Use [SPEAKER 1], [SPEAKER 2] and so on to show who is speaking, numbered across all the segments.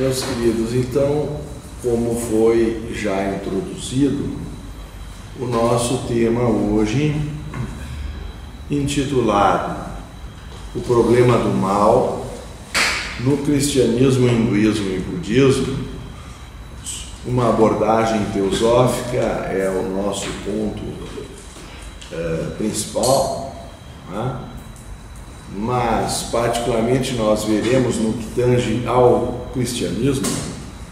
[SPEAKER 1] Meus queridos, então, como foi já introduzido, o nosso tema hoje, intitulado O Problema do Mal no Cristianismo, Hinduísmo e Budismo, uma abordagem teosófica é o nosso ponto principal, né? Mas particularmente nós veremos no que tange ao cristianismo,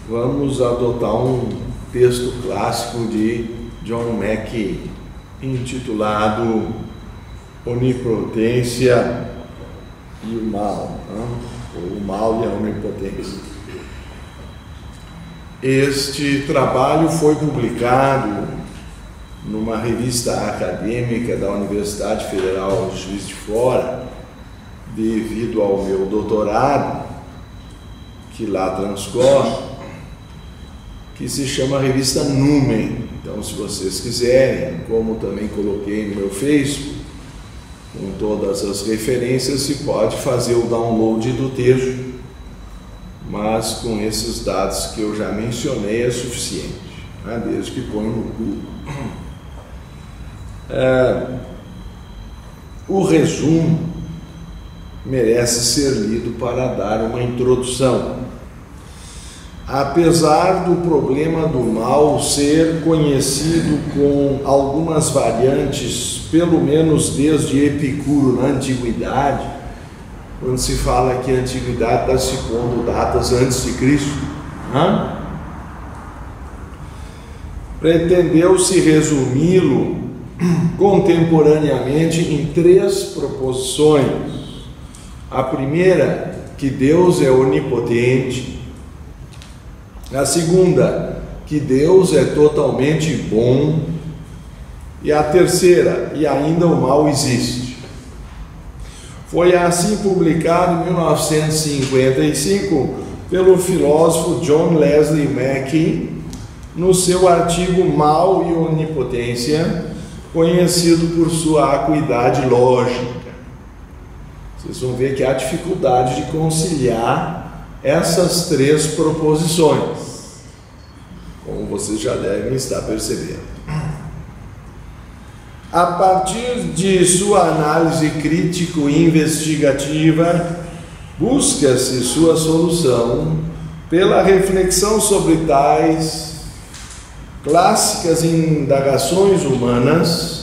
[SPEAKER 1] vamos adotar um texto clássico de John Mackey intitulado Onipotência e o Mal, né? O Mal e a Onipotência. Este trabalho foi publicado numa revista acadêmica da Universidade Federal de Juiz de Fora, devido ao meu doutorado, que lá transcorre, que se chama Revista Numen. Então, se vocês quiserem, como também coloquei no meu Facebook, com todas as referências, se pode fazer o download do texto, mas com esses dados que eu já mencionei é suficiente, né? Desde que põe no Google. O resumo merece ser lido para dar uma introdução. Apesar do problema do mal ser conhecido com algumas variantes, pelo menos desde Epicuro na antiguidade, quando se fala que a antiguidade está se pondo datas antes de Cristo, né? Pretendeu-se resumi-lo contemporaneamente em 3 proposições. A primeira, que Deus é onipotente. A segunda, que Deus é totalmente bom. E a terceira, e ainda o mal existe. Foi assim publicado em 1955 pelo filósofo John Leslie Mackey, no seu artigo Mal e Onipotência, conhecido por sua acuidade lógica. Vocês vão ver que há dificuldade de conciliar essas 3 proposições, como vocês já devem estar percebendo. A partir de sua análise crítico-investigativa, busca-se sua solução pela reflexão sobre tais clássicas indagações humanas,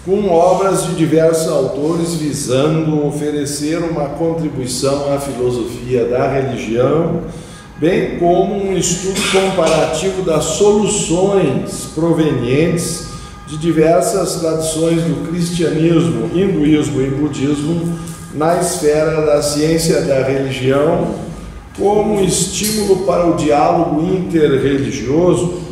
[SPEAKER 1] com obras de diversos autores visando oferecer uma contribuição à filosofia da religião, bem como um estudo comparativo das soluções provenientes de diversas tradições do cristianismo, hinduísmo e budismo na esfera da ciência e da religião, como estímulo para o diálogo interreligioso.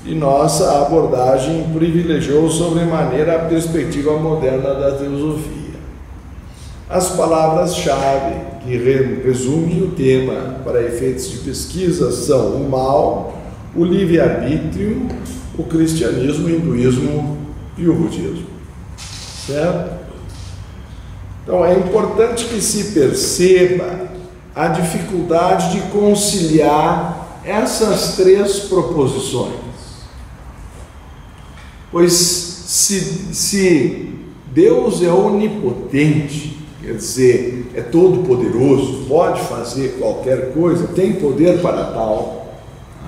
[SPEAKER 1] E nossa abordagem privilegiou sobremaneira a perspectiva moderna da teosofia. As palavras-chave que resumem o tema para efeitos de pesquisa são o mal, o livre-arbítrio, o cristianismo, o hinduísmo e o budismo. Certo? Então é importante que se perceba a dificuldade de conciliar essas 3 proposições. Pois se Deus é onipotente, quer dizer, é todo poderoso, pode fazer qualquer coisa, tem poder para tal,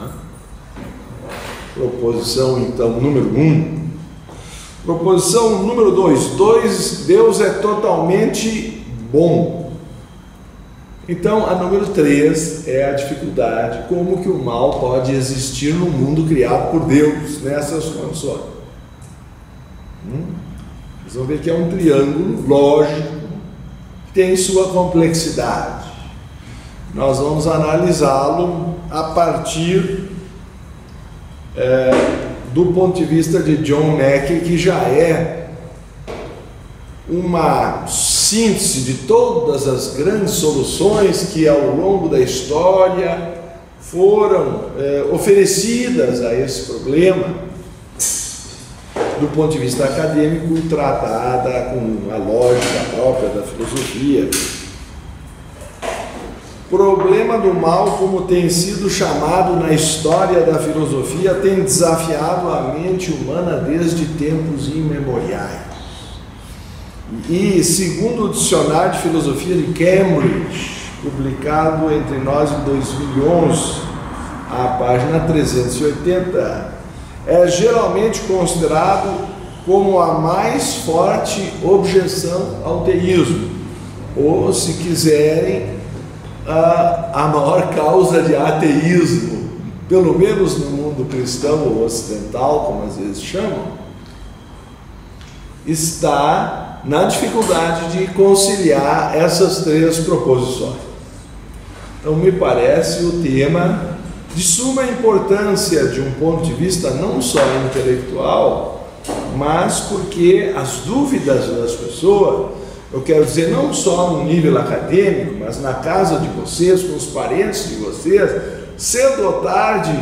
[SPEAKER 1] né? Proposição então número 1. Proposição número 2, Deus é totalmente bom. Então a número 3 é a dificuldade, como que o mal pode existir no mundo criado por Deus nessas condições. Vocês vão ver que é um triângulo lógico, que tem sua complexidade. Nós vamos analisá-lo a partir do ponto de vista de John Mackey, que já é uma síntese de todas as grandes soluções que ao longo da história foram oferecidas a esse problema, do ponto de vista acadêmico, tratada com a lógica própria da filosofia. problema do mal, como tem sido chamado na história da filosofia, tem desafiado a mente humana desde tempos imemoriais. E, segundo o Dicionário de Filosofia de Cambridge, publicado entre nós em 2011, a página 380, é geralmente considerado como a mais forte objeção ao teísmo, ou, se quiserem, a maior causa de ateísmo, pelo menos no mundo cristão ou ocidental, como às vezes chamam, está na dificuldade de conciliar essas três proposições. Então, me parece o tema de suma importância de um ponto de vista não só intelectual, mas porque as dúvidas das pessoas, eu quero dizer, não só no nível acadêmico, mas na casa de vocês, com os parentes de vocês, cedo ou tarde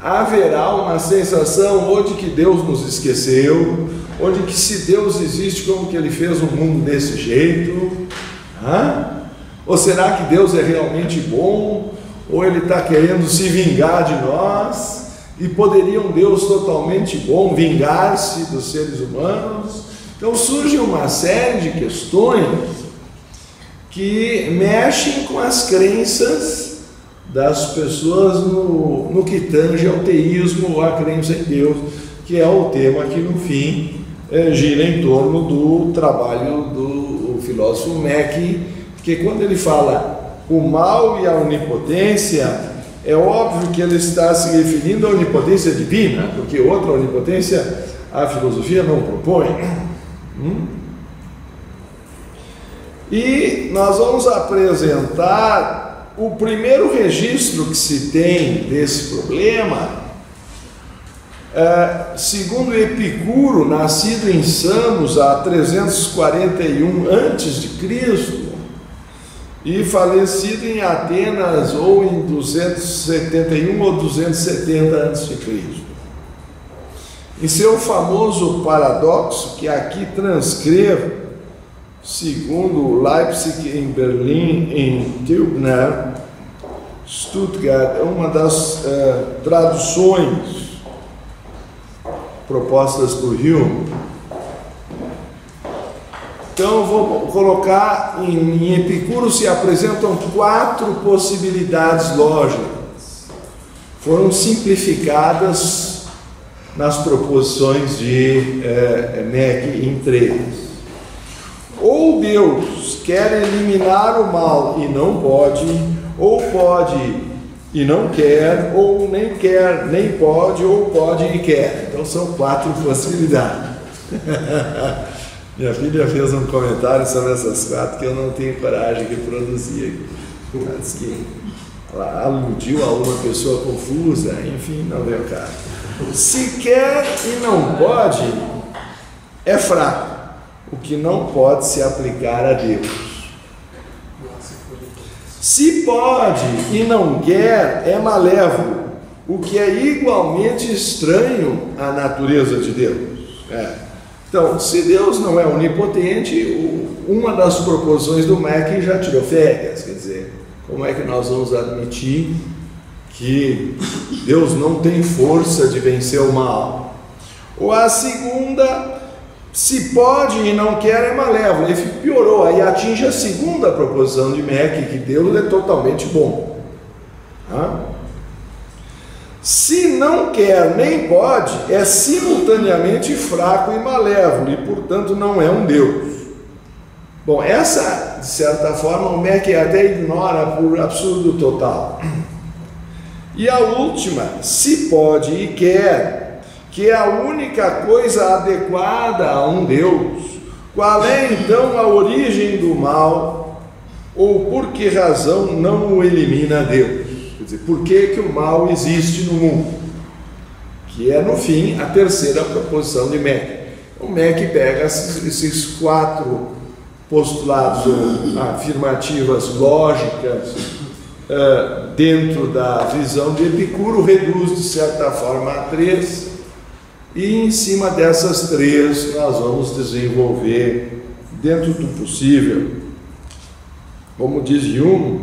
[SPEAKER 1] haverá uma sensação ou de que Deus nos esqueceu, ou de que, se Deus existe, como que Ele fez o mundo desse jeito? Ou será que Deus é realmente bom? Ou Ele está querendo se vingar de nós? E poderia um Deus totalmente bom vingar-se dos seres humanos? Então surge uma série de questões que mexem com as crenças das pessoas no que tange ao teísmo ou à crença em Deus, que é o tema que no fim gira em torno do trabalho do filósofo Mackey, porque quando ele fala o mal e a onipotência, é óbvio que ele está se referindo à onipotência divina, porque outra onipotência a filosofia não propõe. E nós vamos apresentar o primeiro registro que se tem desse problema, segundo Epicuro, nascido em Samos há 341 a.C. e falecido em Atenas ou em 271 ou 270 a.C. Em seu famoso paradoxo, que aqui transcrevo, segundo Leipzig, em Berlim, em Tübingen, Stuttgart, é uma das traduções propostas por Hume. Então, vou colocar em Epicuro se apresentam 4 possibilidades lógicas. Foram simplificadas nas proposições de Mackey em 3. Ou Deus quer eliminar o mal e não pode, ou pode e não quer, ou nem quer, nem pode, ou pode e quer. Então são 4 possibilidades. Minha filha fez um comentário sobre essas 4 que eu não tenho coragem de produzir aqui. Mas que ela aludiu a uma pessoa confusa, enfim, não veio o caso. Se quer e não pode, é fraco, o que não pode se aplicar a Deus. Se pode e não quer, é malévolo, o que é igualmente estranho à natureza de Deus. Então, se Deus não é onipotente, uma das proposições do Mackey já tirou férias, quer dizer, como é que nós vamos admitir que Deus não tem força de vencer o mal? Ou a segunda, se pode e não quer, é malévolo. Ele piorou, aí atinge a segunda proposição de Mackey, que Deus é totalmente bom. Se não quer nem pode, é simultaneamente fraco e malévolo, e portanto não é um Deus. Bom, essa, de certa forma, o Mackey até ignora por absurdo total. E a última, se pode e quer, que é a única coisa adequada a um Deus, qual é então a origem do mal, ou por que razão não o elimina Deus? Quer dizer, por que o mal existe no mundo? Que é, no fim, a terceira proposição de Mackey. O Mackey pega esses 4 postulados ou afirmativas lógicas dentro da visão de Epicuro, reduz de certa forma a 3, e em cima dessas 3 nós vamos desenvolver, dentro do possível, como diz Hume,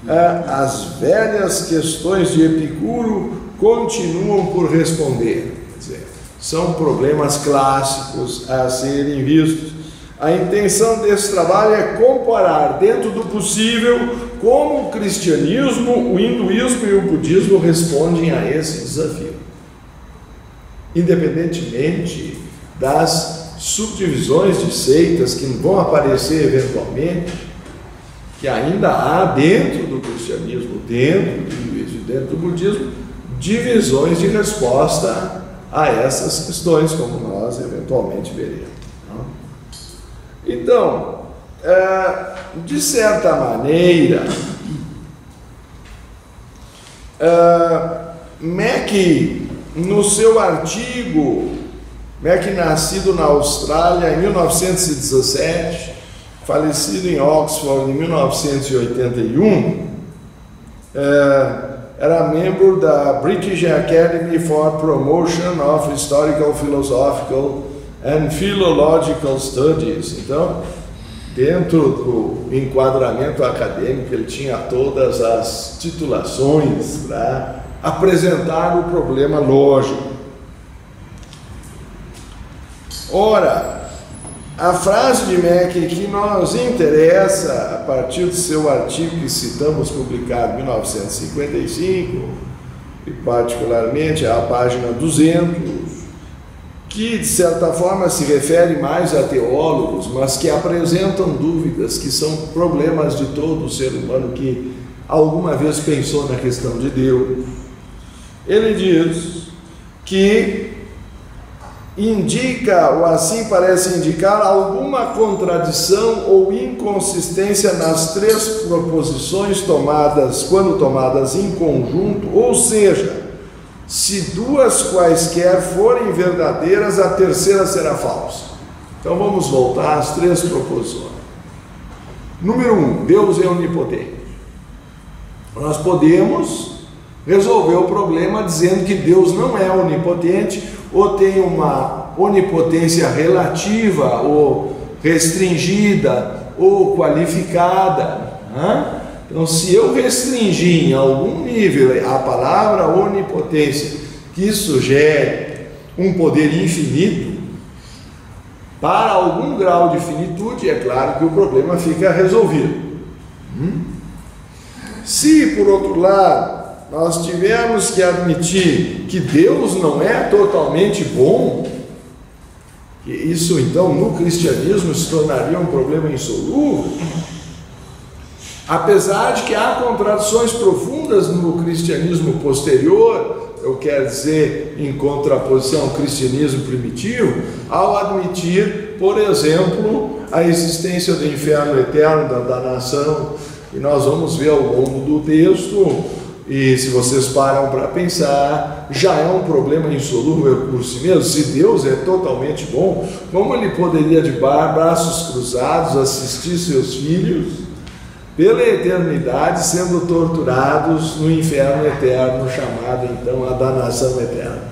[SPEAKER 1] as velhas questões de Epicuro continuam por responder. Quer dizer, são problemas clássicos a serem vistos. A intenção desse trabalho é comparar, dentro do possível, como o cristianismo, o hinduísmo e o budismo respondem a esse desafio, independentemente das subdivisões de seitas que vão aparecer eventualmente, que ainda há dentro do cristianismo, dentro do hinduísmo e dentro do budismo, divisões de resposta a essas questões, como nós eventualmente veremos. Então, de certa maneira, Mack, no seu artigo, Mack, nascido na Austrália em 1917, falecido em Oxford em 1981, era membro da British Academy for Promotion of Historical, Philosophical and Philological Studies. Então, dentro do enquadramento acadêmico, ele tinha todas as titulações para apresentar o problema lógico. Ora, a frase de Mack que nos interessa, a partir do seu artigo que citamos, publicado em 1955, e particularmente a página 200, que de certa forma se refere mais a teólogos, mas que apresentam dúvidas, que são problemas de todo ser humano que alguma vez pensou na questão de Deus. Ele diz que indica, ou assim parece indicar, alguma contradição ou inconsistência nas três proposições tomadas, quando tomadas em conjunto, ou seja, se duas quaisquer forem verdadeiras, a terceira será falsa. Então vamos voltar às três proposições. Número 1, Deus é onipotente. Nós podemos resolver o problema dizendo que Deus não é onipotente, ou tem uma onipotência relativa, ou restringida, ou qualificada. Então, se eu restringir em algum nível a palavra onipotência, que sugere um poder infinito, para algum grau de finitude, é claro que o problema fica resolvido. Se, por outro lado, nós tivermos que admitir que Deus não é totalmente bom, isso então no cristianismo se tornaria um problema insolúvel, apesar de que há contradições profundas no cristianismo posterior, eu quero dizer, em contraposição ao cristianismo primitivo, ao admitir, por exemplo, a existência do inferno eterno, da danação, e nós vamos ver ao longo do texto. E se vocês param para pensar, já é um problema insolúvel por si mesmo. Se Deus é totalmente bom, como ele poderia de braços cruzados assistir seus filhos pela eternidade sendo torturados no inferno eterno, chamado então a danação eterna?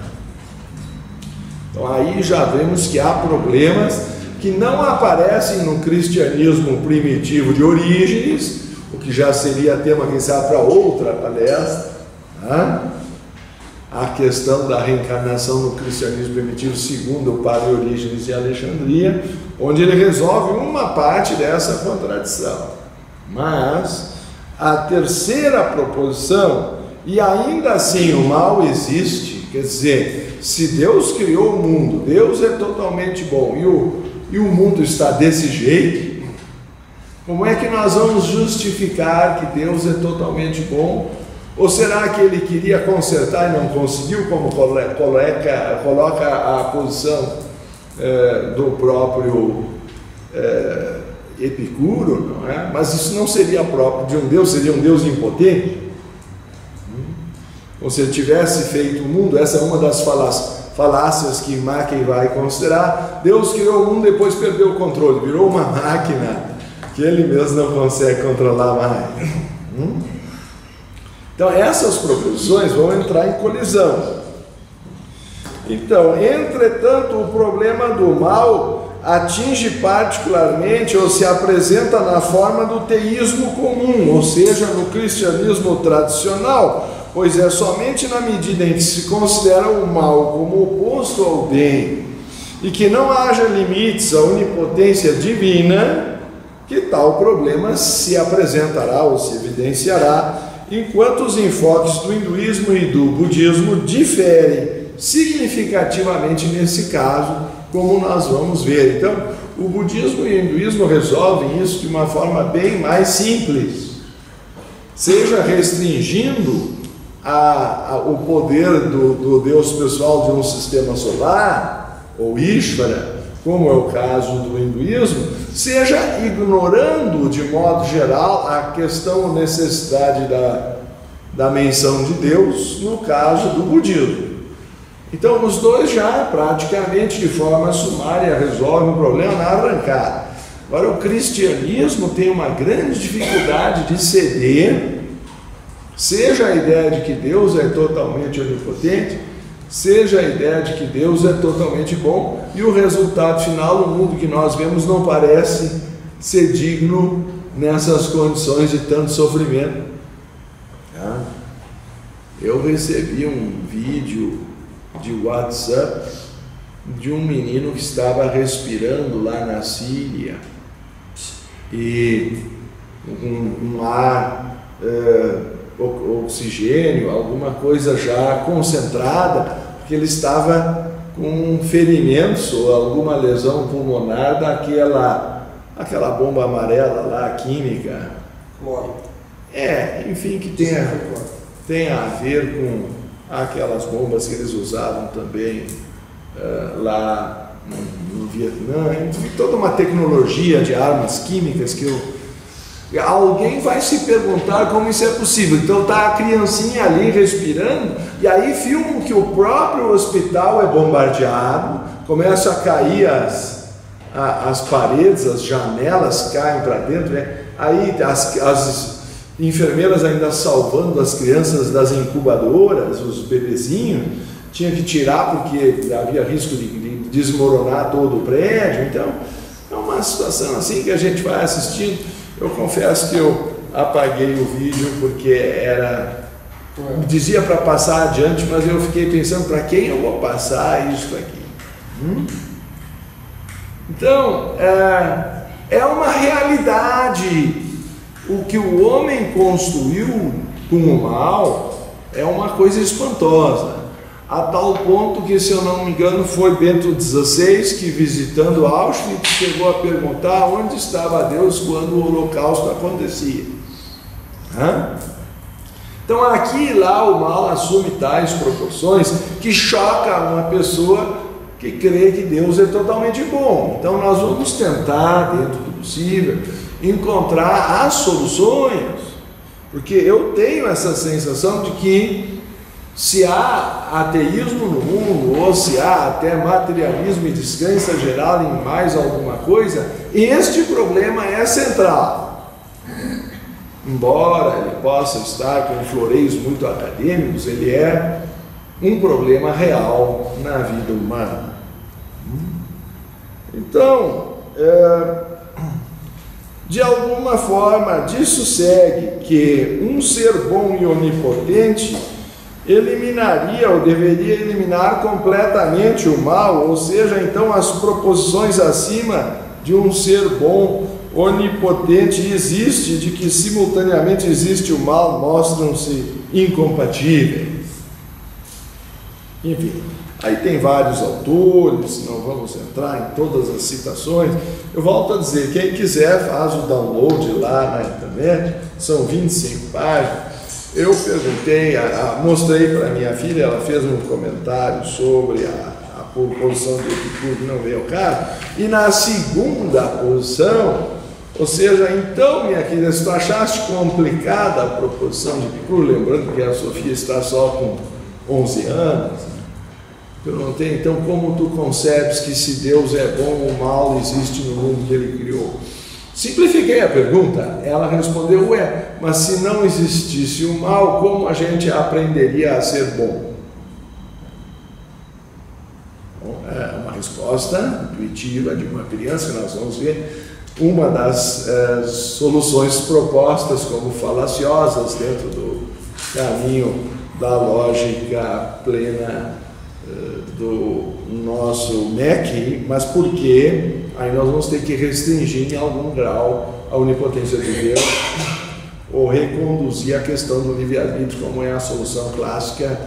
[SPEAKER 1] Então aí já vemos que há problemas que não aparecem no cristianismo primitivo de Orígenes, o que já seria tema, quem sabe, para outra palestra, a questão da reencarnação no cristianismo primitivo, segundo o padre Orígenes de Alexandria, onde ele resolve uma parte dessa contradição. Mas a terceira proposição, e ainda assim o mal existe, quer dizer, se Deus criou o mundo, Deus é totalmente bom, e o mundo está desse jeito, como é que nós vamos justificar que Deus é totalmente bom? Ou será que ele queria consertar e não conseguiu, como coloca a posição do próprio Epicuro, não é? Mas isso não seria próprio de um Deus, seria um Deus impotente? Ou se ele tivesse feito o mundo, essa é uma das falácias que Mack vai considerar. Deus criou o mundo, depois perdeu o controle, virou uma máquina que ele mesmo não consegue controlar mais. Então essas proposições vão entrar em colisão. Então, entretanto, o problema do mal atinge particularmente ou se apresenta na forma do teísmo comum, ou seja, no cristianismo tradicional, pois é somente na medida em que se considera o mal como oposto ao bem e que não haja limites à onipotência divina, que tal problema se apresentará ou se evidenciará, enquanto os enfoques do hinduísmo e do budismo diferem significativamente nesse caso, como nós vamos ver. Então, o budismo e o hinduísmo resolvem isso de uma forma bem mais simples, seja restringindo o poder do Deus pessoal de um sistema solar, ou Ishvara, como é o caso do hinduísmo, seja ignorando de modo geral a questão, necessidade da menção de Deus, no caso do budismo. Então, os dois já praticamente de forma sumária resolvem o problema na arrancada. Agora, o cristianismo tem uma grande dificuldade de ceder, seja a ideia de que Deus é totalmente onipotente, seja a ideia de que Deus é totalmente bom, e o resultado final, o mundo que nós vemos, não parece ser digno nessas condições de tanto sofrimento. Eu recebi um vídeo de WhatsApp de um menino que estava respirando lá na Síria e um ar, oxigênio, alguma coisa já concentrada, porque ele estava com ferimentos ou alguma lesão pulmonar aquela bomba amarela lá, química. Enfim, que tem a ver com aquelas bombas que eles usavam também lá no Vietnã, enfim, toda uma tecnologia de armas químicas alguém vai se perguntar como isso é possível. Então está a criancinha ali respirando, e aí filmam que o próprio hospital é bombardeado, começam a cair as paredes, as janelas caem para dentro, né? Aí as enfermeiras ainda salvando as crianças das incubadoras, os bebezinhos, tinha que tirar porque havia risco de desmoronar todo o prédio. Então é uma situação assim que a gente vai assistindo. Eu confesso que eu apaguei o vídeo porque dizia para passar adiante, mas eu fiquei pensando, para quem eu vou passar isso aqui? Então, é uma realidade. O que o homem construiu com o mal é uma coisa espantosa, a tal ponto que, se eu não me engano, foi Bento XVI que, visitando Auschwitz, chegou a perguntar onde estava Deus quando o Holocausto acontecia. Então, aqui e lá o mal assume tais proporções que choca uma pessoa que crê que Deus é totalmente bom. Então, nós vamos tentar, dentro do possível, encontrar as soluções, porque eu tenho essa sensação de que, se há ateísmo no mundo, ou se há até materialismo e descrença geral em mais alguma coisa, este problema é central. Embora ele possa estar com floreios muito acadêmicos, ele é um problema real na vida humana. Então, de alguma forma, disso segue que um ser bom e onipotente eliminaria ou deveria eliminar completamente o mal, ou seja, então as proposições acima de um ser bom, onipotente existe, de que simultaneamente existe o mal, mostram-se incompatíveis. Enfim, aí tem vários autores, não vamos entrar em todas as citações. Eu volto a dizer, quem quiser faz o download lá na internet, são 25 páginas. Eu perguntei, mostrei para minha filha, ela fez um comentário sobre a posição de Epicuro, não veio ao caso, e na segunda posição, ou seja, então, minha querida, se tu achaste complicada a proposição de Epicuro, lembrando que a Sofia está só com 11 anos, perguntei, então, como tu concebes que, se Deus é bom ou mal, existe no mundo que ele criou? Simplifiquei a pergunta. Ela respondeu, mas se não existisse o mal, como a gente aprenderia a ser bom? Bom, é uma resposta resposta intuitiva de uma criança, que nós vamos ver uma das soluções propostas como falaciosas dentro do caminho da lógica plena do nosso MEC, mas porque aí nós vamos ter que restringir em algum grau a onipotência de Deus ou reconduzir a questão do livre-arbítrio, como é a solução clássica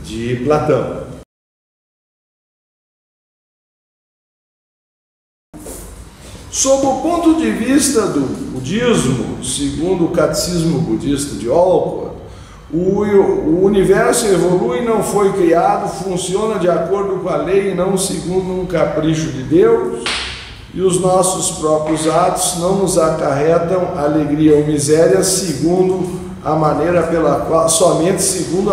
[SPEAKER 1] de Platão. Sob o ponto de vista do budismo, segundo o Catecismo Budista de Olcott, o universo evolui, não foi criado, funciona de acordo com a lei e não segundo um capricho de Deus, e os nossos próprios atos não nos acarretam alegria ou miséria somente segundo a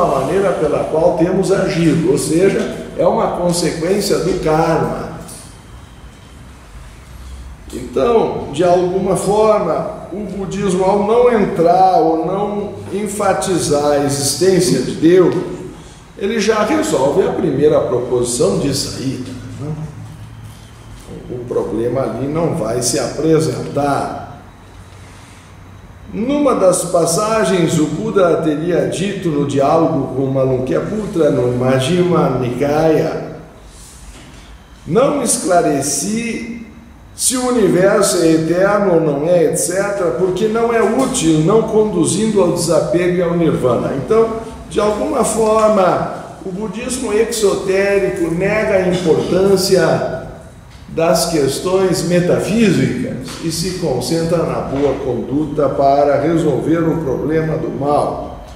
[SPEAKER 1] maneira pela qual temos agido, ou seja, é uma consequência do karma. Então, de alguma forma, o budismo, ao não entrar ou não enfatizar a existência de Deus, ele já resolve a primeira proposição de saída. O problema ali não vai se apresentar. Numa das passagens, o Buda teria dito no diálogo com Malunkeputra, no Majjhima Nikaya: não esclareci se o universo é eterno ou não é, etc., porque não é útil, não conduzindo ao desapego e ao nirvana. Então, de alguma forma, o budismo exotérico nega a importância das questões metafísicas e se concentra na boa conduta para resolver o problema do mal.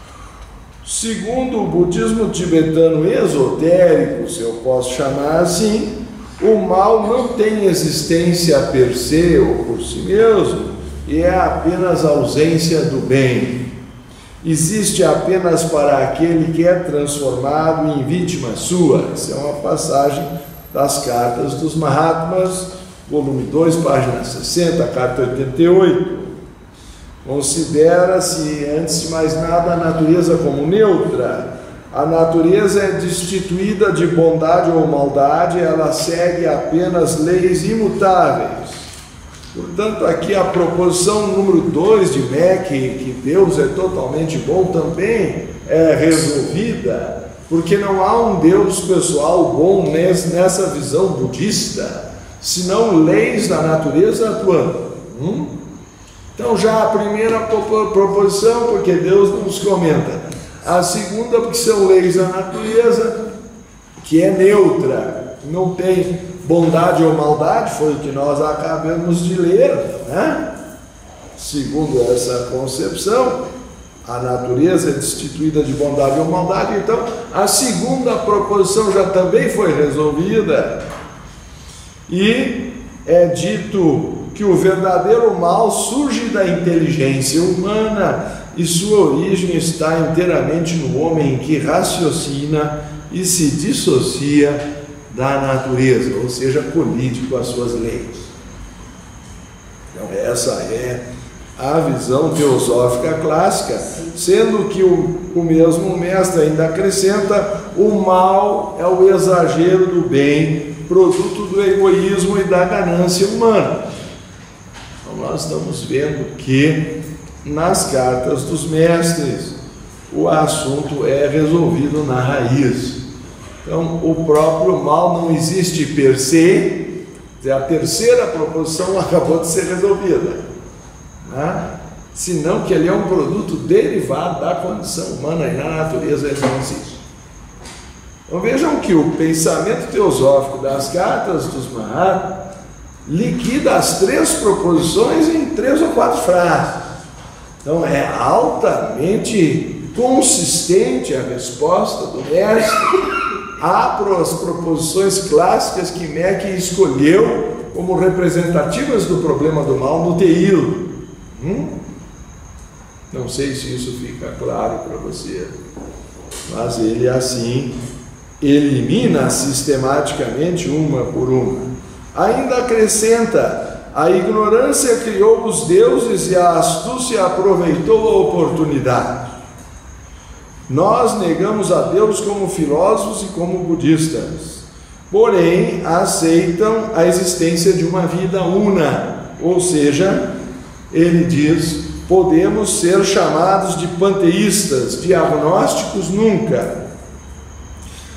[SPEAKER 1] Segundo o budismo tibetano esotérico, se eu posso chamar assim, o mal não tem existência per se ou por si mesmo, e é apenas ausência do bem. Existe apenas para aquele que é transformado em vítima sua. Essa é uma passagem das Cartas dos Mahatmas, volume 2, página 60, carta 88. Considera-se, antes de mais nada, a natureza como neutra. A natureza é destituída de bondade ou maldade, ela segue apenas leis imutáveis. Portanto, aqui a proposição número 2 de MEC, que Deus é totalmente bom, também é resolvida, porque não há um Deus pessoal bom nessa visão budista, senão leis da natureza atuando. Então, já a primeira proposição, porque Deus nos comenta. A segunda, porque são leis da natureza, que é neutra, não tem bondade ou maldade, foi o que nós acabamos de ler, né? Segundo essa concepção, a natureza é destituída de bondade ou maldade. Então, a segunda proposição já também foi resolvida, e é dito que o verdadeiro mal surge da inteligência humana, e sua origem está inteiramente no homem que raciocina e se dissocia da natureza, ou seja, colide com as suas leis. Então, essa é a visão teosófica clássica, sendo que o mesmo mestre ainda acrescenta: o mal é o exagero do bem, produto do egoísmo e da ganância humana. Então, nós estamos vendo que nas cartas dos mestres o assunto é resolvido na raiz. Então, o próprio mal não existe per se. A terceira proposição acabou de ser resolvida, né? Senão que ele é um produto derivado da condição humana, e na natureza ele não existe. Então vejam que o pensamento teosófico das cartas dos Mahatmas liquida as três proposições em 3 ou 4 frases. Então é altamente consistente a resposta do mestre às proposições clássicas que MEC escolheu como representativas do problema do mal no teísmo. Não sei se isso fica claro para você, mas ele assim elimina sistematicamente uma por uma. Ainda acrescenta: a ignorância criou os deuses e a astúcia aproveitou a oportunidade. Nós negamos a Deus como filósofos e como budistas. porém aceitam a existência de uma vida una, ou seja, ele diz, podemos ser chamados de panteístas, de agnósticos nunca.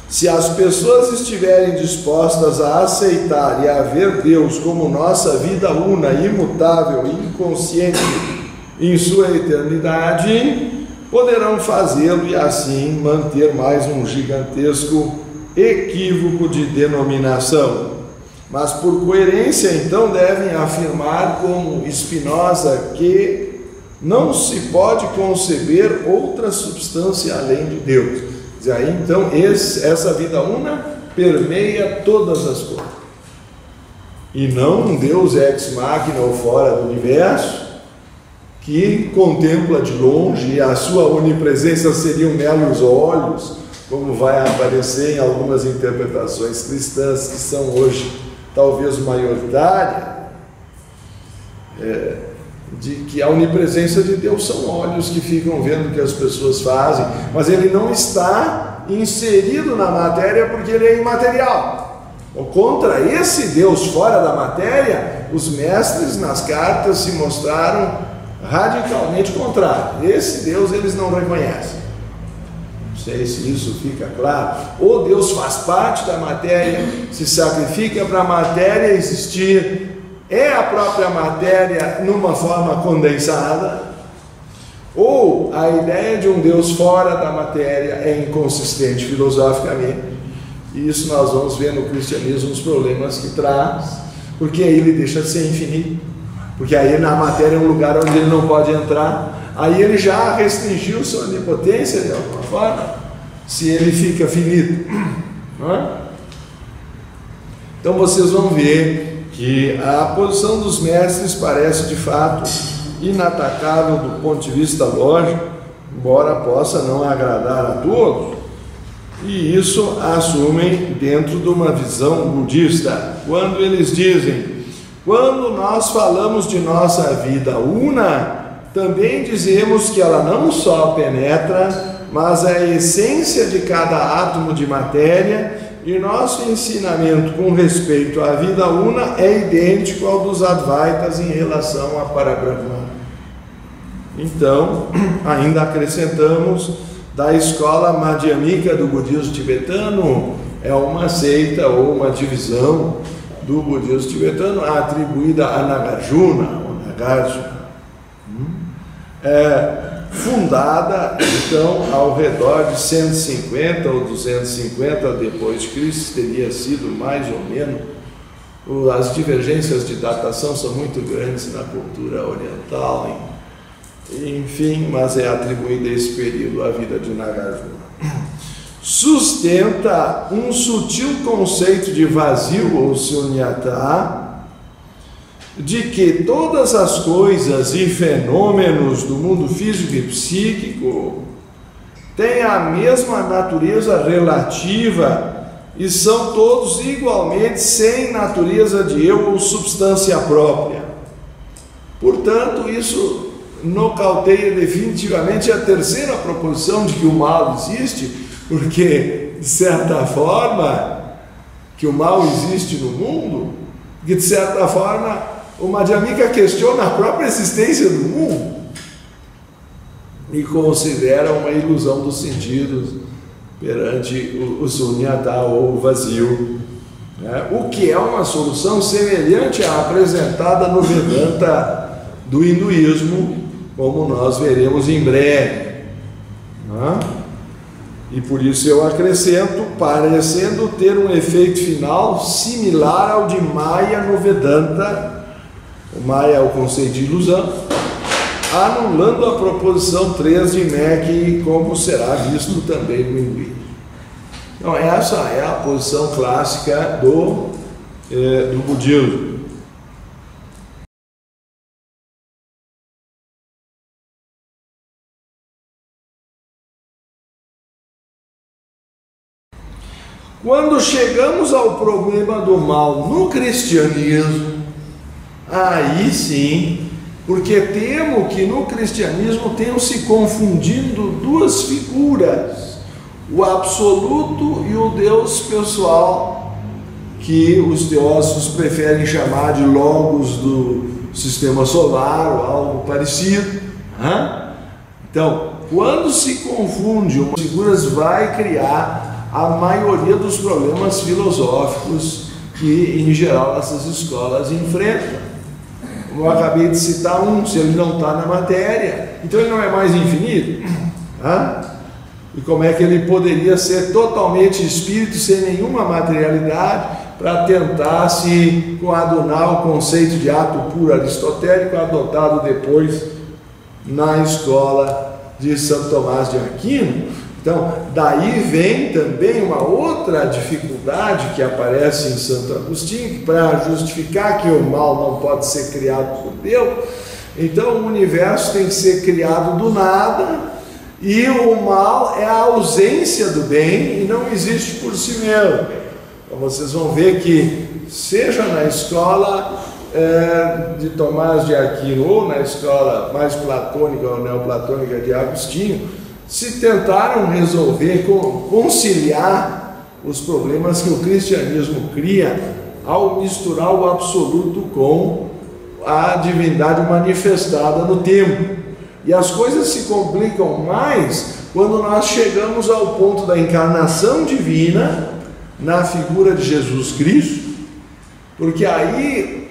[SPEAKER 1] Se as pessoas estiverem dispostas a aceitar e a ver Deus como nossa vida una, imutável e inconsciente em sua eternidade, poderão fazê-lo e assim manter mais um gigantesco equívoco de denominação. Mas por coerência então devem afirmar como Spinoza que não se pode conceber outra substância além de Deus. E aí então essa vida una permeia todas as coisas. E não um Deus ex machina ou fora do universo, que contempla de longe e a sua onipresença seriam meros olhos, como vai aparecer em algumas interpretações cristãs que são hoje talvez maioritárias, de que a onipresença de Deus são olhos que ficam vendo o que as pessoas fazem, mas ele não está inserido na matéria porque ele é imaterial. Contra esse Deus fora da matéria, os mestres nas cartas se mostraram radicalmente contrários. Esse Deus eles não reconhecem. Não sei se isso fica claro. Ou Deus faz parte da matéria, se sacrifica para a matéria existir, é a própria matéria numa forma condensada, ou a ideia de um Deus fora da matéria é inconsistente filosoficamente. E isso nós vamos ver no cristianismo os problemas que traz, porque aí ele deixa de ser infinito, porque aí na matéria é um lugar onde ele não pode entrar, aí ele já restringiu sua onipotência de alguma forma, se ele fica finito, não é? Então vocês vão ver que a posição dos mestres parece de fato inatacável do ponto de vista lógico, embora possa não agradar a todos, e isso assumem dentro de uma visão budista, quando eles dizem: quando nós falamos de nossa vida una, também dizemos que ela não só penetra, mas é a essência de cada átomo de matéria, e nosso ensinamento com respeito à vida una é idêntico ao dos Advaitas em relação a Parabrahma. Então, ainda acrescentamos, da escola madhyamika do budismo tibetano, é uma seita ou uma divisão do budismo tibetano atribuída a Nagarjuna, ou Nagarjuna, fundada então ao redor de 150 ou 250 depois de Cristo, teria sido mais ou menos. As divergências de datação são muito grandes na cultura oriental, enfim, mas é atribuída a esse período a vida de Nagarjuna. Sustenta um sutil conceito de vazio ou sunyata, de que todas as coisas e fenômenos do mundo físico e psíquico têm a mesma natureza relativa e são todos igualmente sem natureza de eu ou substância própria. Portanto, isso nocauteia definitivamente a terceira proposição de que o mal existe, porque, de certa forma, que o mal existe no mundo, que, de certa forma, o Madhyamika questiona a própria existência do mundo e considera uma ilusão dos sentidos perante o sunyata ou o vazio, o que é uma solução semelhante à apresentada no Vedanta do hinduísmo, como nós veremos em breve. E por isso eu acrescento, parecendo ter um efeito final similar ao de Maya no Vedanta. O Maya é o conceito de ilusão, anulando a proposição 3 de Mech, como será visto também no hinduísmo. Então essa é a posição clássica do budismo. Quando chegamos ao problema do mal no cristianismo, aí sim, porque temo que no cristianismo tenham se confundindo duas figuras, o absoluto e o Deus pessoal, que os teósofos preferem chamar de logos do sistema solar ou algo parecido. Então, quando se confunde umas figuras, vai criar a maioria dos problemas filosóficos que, em geral, essas escolas enfrentam. Como eu acabei de citar se ele não está na matéria, então ele não é mais infinito. E como é que ele poderia ser totalmente espírito sem nenhuma materialidade para tentar se coadunar o conceito de ato puro aristotélico adotado depois na escola de Santo Tomás de Aquino? Então, daí vem também uma outra dificuldade que aparece em Santo Agostinho, para justificar que o mal não pode ser criado por Deus. Então, o universo tem que ser criado do nada, e o mal é a ausência do bem e não existe por si mesmo. Então, vocês vão ver que, seja na escola de Tomás de Aquino ou na escola mais platônica ou neoplatônica de Agostinho, se tentaram resolver, conciliar os problemas que o cristianismo cria ao misturar o absoluto com a divindade manifestada no tempo. E as coisas se complicam mais quando nós chegamos ao ponto da encarnação divina na figura de Jesus Cristo, porque aí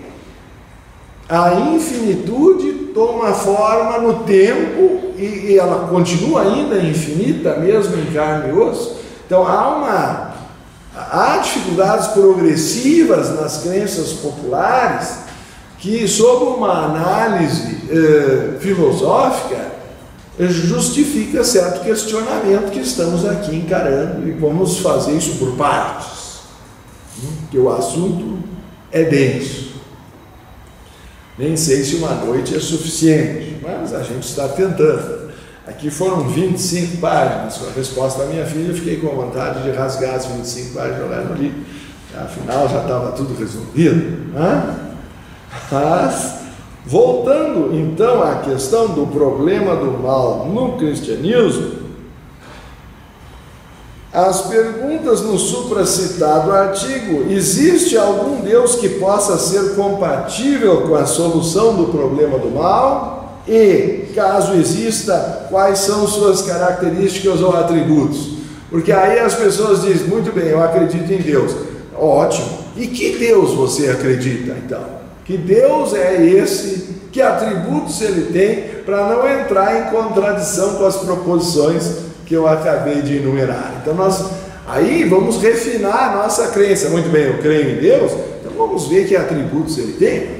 [SPEAKER 1] a infinitude toma forma no tempo e ela continua ainda infinita, mesmo em carne e osso. Então há dificuldades progressivas nas crenças populares que, sob uma análise filosófica, justifica certo questionamento que estamos aqui encarando, e vamos fazer isso por partes, porque o assunto é denso. Nem sei se uma noite é suficiente, mas a gente está tentando. Aqui foram 25 páginas. Com a resposta da minha filha, eu fiquei com vontade de rasgar as 25 páginas e jogar no livro. Afinal, já estava tudo resolvido. Mas, voltando então à questão do problema do mal no cristianismo, as perguntas no supracitado artigo: existe algum Deus que possa ser compatível com a solução do problema do mal? E, caso exista, quais são suas características ou atributos? Porque aí as pessoas dizem: muito bem, eu acredito em Deus. Ótimo. E que Deus você acredita, então? Que Deus é esse? Que atributos ele tem, para não entrar em contradição com as proposições que eu acabei de enumerar? Então aí vamos refinar a nossa crença. Muito bem, eu creio em Deus, então vamos ver que atributos ele tem.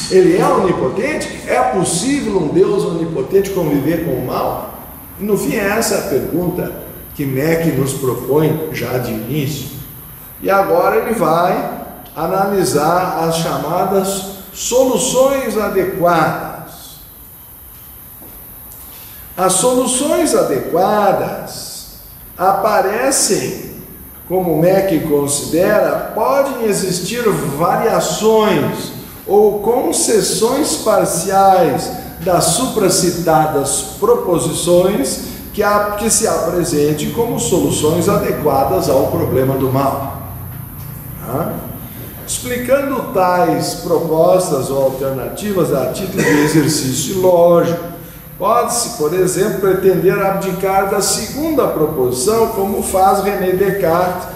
[SPEAKER 1] Ele é onipotente? É possível um Deus onipotente conviver com o mal? E no fim é essa a pergunta que Mech nos propõe já de início. E agora ele vai analisar as chamadas soluções adequadas. As soluções adequadas aparecem, como Mech considera, podem existir variações ou concessões parciais das supracitadas proposições que se apresentem como soluções adequadas ao problema do mal. Explicando tais propostas ou alternativas a título de exercício lógico, pode-se, por exemplo, pretender abdicar da segunda proposição, como faz René Descartes,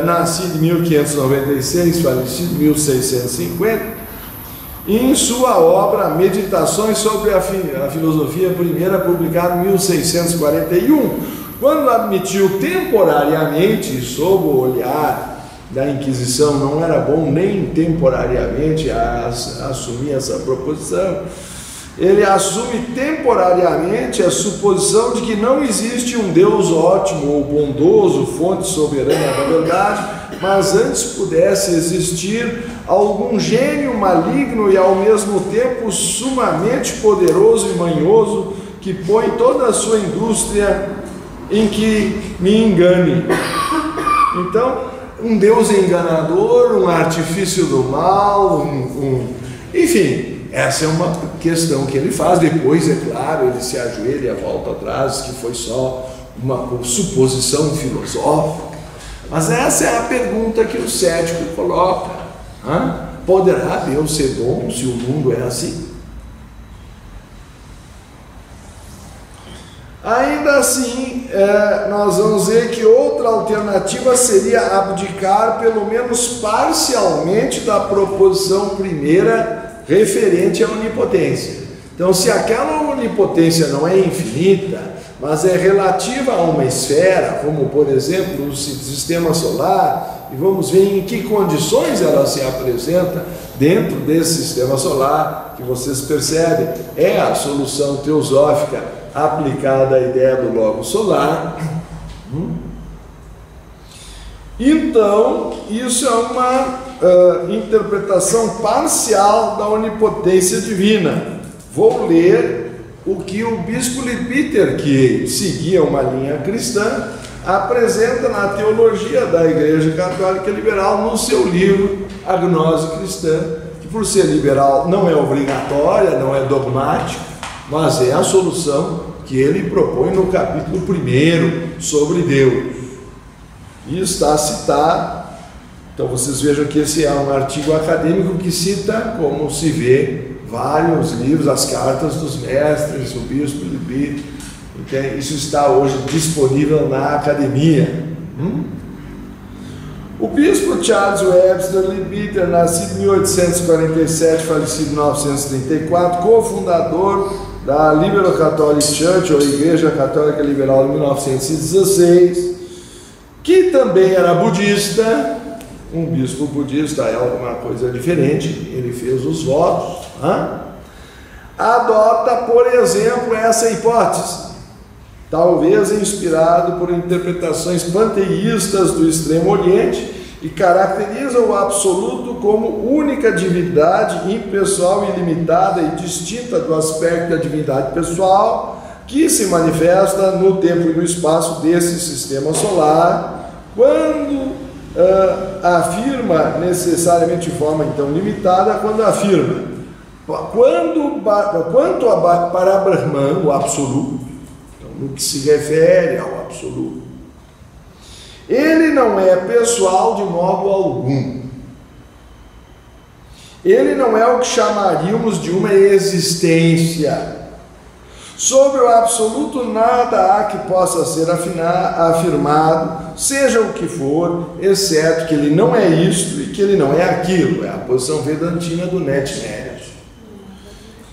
[SPEAKER 1] nascido em 1596, falecido em 1650, em sua obra Meditações sobre a Filosofia Primeira, publicada em 1641, quando admitiu temporariamente, sob o olhar da Inquisição, não era bom nem temporariamente assumir essa proposição, ele assume temporariamente a suposição de que não existe um Deus ótimo ou bondoso, fonte soberana da verdade, mas antes pudesse existir algum gênio maligno e ao mesmo tempo sumamente poderoso e manhoso, que põe toda a sua indústria em que me engane. Então, um Deus enganador, um artifício do mal, enfim, essa é uma questão que ele faz. Depois, é claro, ele se ajoelha e volta atrás, que foi só uma suposição filosófica. Mas essa é a pergunta que o cético coloca. Poderá Deus ser bom se o mundo é assim? Ainda assim, nós vamos ver que outra alternativa seria abdicar pelo menos parcialmente da proposição primeira referente à onipotência. Então, se aquela onipotência não é infinita, mas é relativa a uma esfera, como por exemplo o sistema solar, e vamos ver em que condições ela se apresenta dentro desse sistema solar, que vocês percebem, é a solução teosófica aplicada à ideia do logo solar. Então, isso é uma interpretação parcial da onipotência divina. Vou ler o que o bispo Leadbeater, que seguia uma linha cristã, apresenta na teologia da Igreja Católica Liberal no seu livro A Gnose Cristã, que por ser liberal não é obrigatória, não é dogmática, mas é a solução que ele propõe no capítulo 1 sobre Deus. E está citado, então vocês vejam que esse é um artigo acadêmico que cita, como se vê, vários livros, as cartas dos mestres, o bispo Leadbeater. Então, isso está hoje disponível na academia. O bispo Charles Webster Leadbeater, nascido em 1847, falecido em 1934, cofundador da Liberal Catholic Church, ou Igreja Católica Liberal, em 1916, que também era budista. Um bispo budista é alguma coisa diferente, ele fez os votos. Adota, por exemplo, essa hipótese, talvez inspirado por interpretações panteístas do Extremo Oriente, e caracteriza o absoluto como única divindade impessoal, ilimitada e distinta do aspecto da divindade pessoal, que se manifesta no tempo e no espaço desse sistema solar, quando afirma necessariamente de forma então limitada, quando afirma para Brahman, o absoluto, então, no que se refere ao absoluto, ele não é pessoal de modo algum. Ele não é o que chamaríamos de uma existência. Sobre o absoluto, nada há que possa ser afirmado, seja o que for, exceto que ele não é isto e que ele não é aquilo. É a posição vedantina do Net-Médios.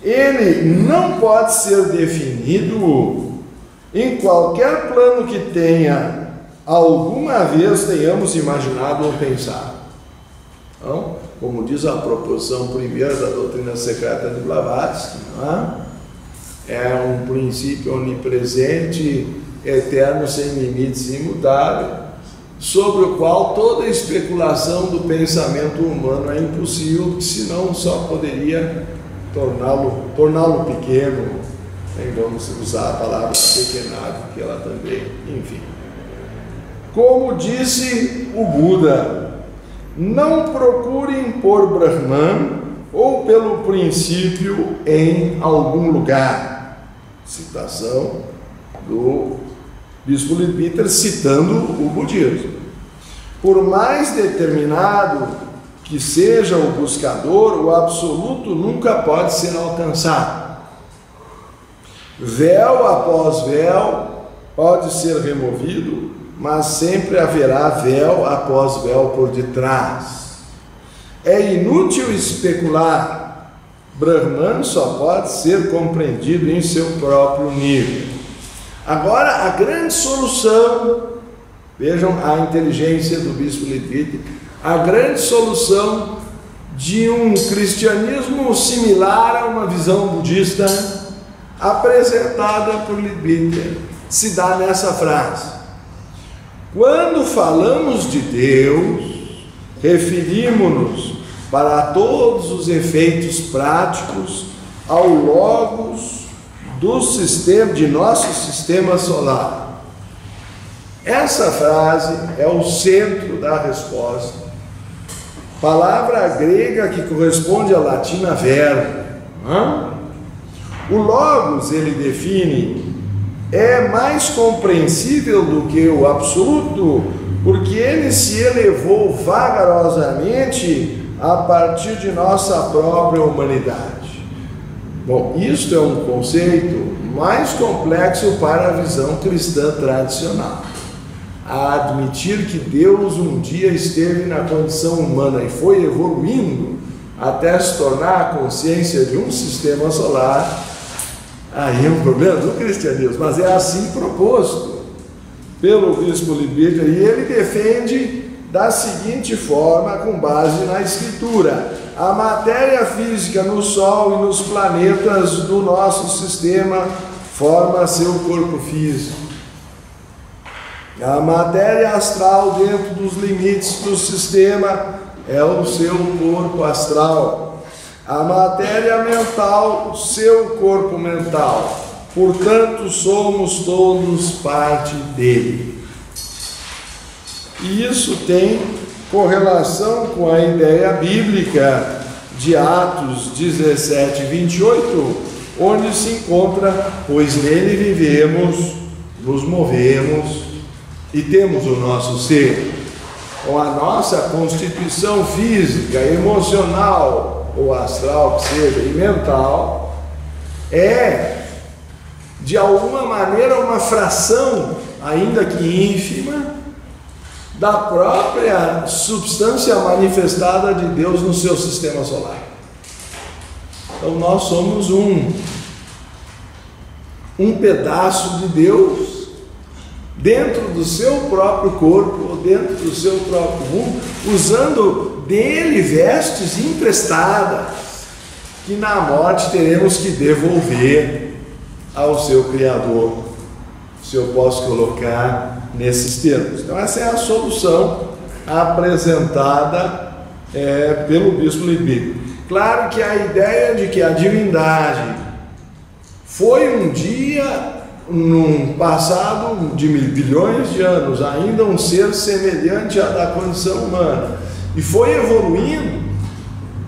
[SPEAKER 1] Ele não pode ser definido em qualquer plano que alguma vez tenhamos imaginado ou pensado. Então, como diz a proposição primeira da doutrina secreta de Blavatsky, é um princípio onipresente, eterno, sem limites, imutável, sobre o qual toda especulação do pensamento humano é impossível, porque senão só poderia torná-lo pequeno. Vamos usar a palavra pequenado, que ela também, enfim. Como disse o Buda, não procure impor Brahman ou pelo princípio em algum lugar. Citação do bispo Leadbeater citando o budismo. Por mais determinado que seja o buscador, o absoluto nunca pode ser alcançado. Véu após véu pode ser removido, mas sempre haverá véu após véu por detrás. É inútil especular. Brahman só pode ser compreendido em seu próprio nível. Agora, a grande solução, vejam a inteligência do bispo Leadbeater, a grande solução de um cristianismo similar a uma visão budista apresentada por Leadbeater se dá nessa frase: quando falamos de Deus, referimos-nos para todos os efeitos práticos ao logos do sistema, de nosso sistema solar. Essa frase é o centro da resposta. Palavra grega que corresponde à latina verbo. O logos, ele define, é mais compreensível do que o absoluto porque ele se elevou vagarosamente a partir de nossa própria humanidade. Bom, isto é um conceito mais complexo para a visão cristã tradicional. A admitir que Deus um dia esteve na condição humana e foi evoluindo até se tornar a consciência de um sistema solar, aí é um problema do cristianismo, mas é assim proposto pelo bispo Leibniz, e ele defende da seguinte forma, com base na Escritura: a matéria física no Sol e nos planetas do nosso sistema forma seu corpo físico. A matéria astral dentro dos limites do sistema é o seu corpo astral. A matéria mental, seu corpo mental. Portanto, somos todos parte dele. E isso tem correlação com a ideia bíblica de Atos 17, 28, onde se encontra: pois nele vivemos, nos movemos e temos o nosso ser. Com a nossa constituição física, emocional ou astral, que seja, e mental, é de alguma maneira uma fração, ainda que ínfima, da própria substância manifestada de Deus no seu sistema solar. Então nós somos um pedaço de Deus dentro do seu próprio corpo, dentro do seu próprio mundo, usando dele vestes emprestadas, que na morte teremos que devolver ao seu Criador, se eu posso colocar nesses termos. Então essa é a solução apresentada pelo bispo Leibniz. Claro que a ideia de que a divindade foi um dia, num passado de bilhões de anos, ainda um ser semelhante à da condição humana, e foi evoluindo,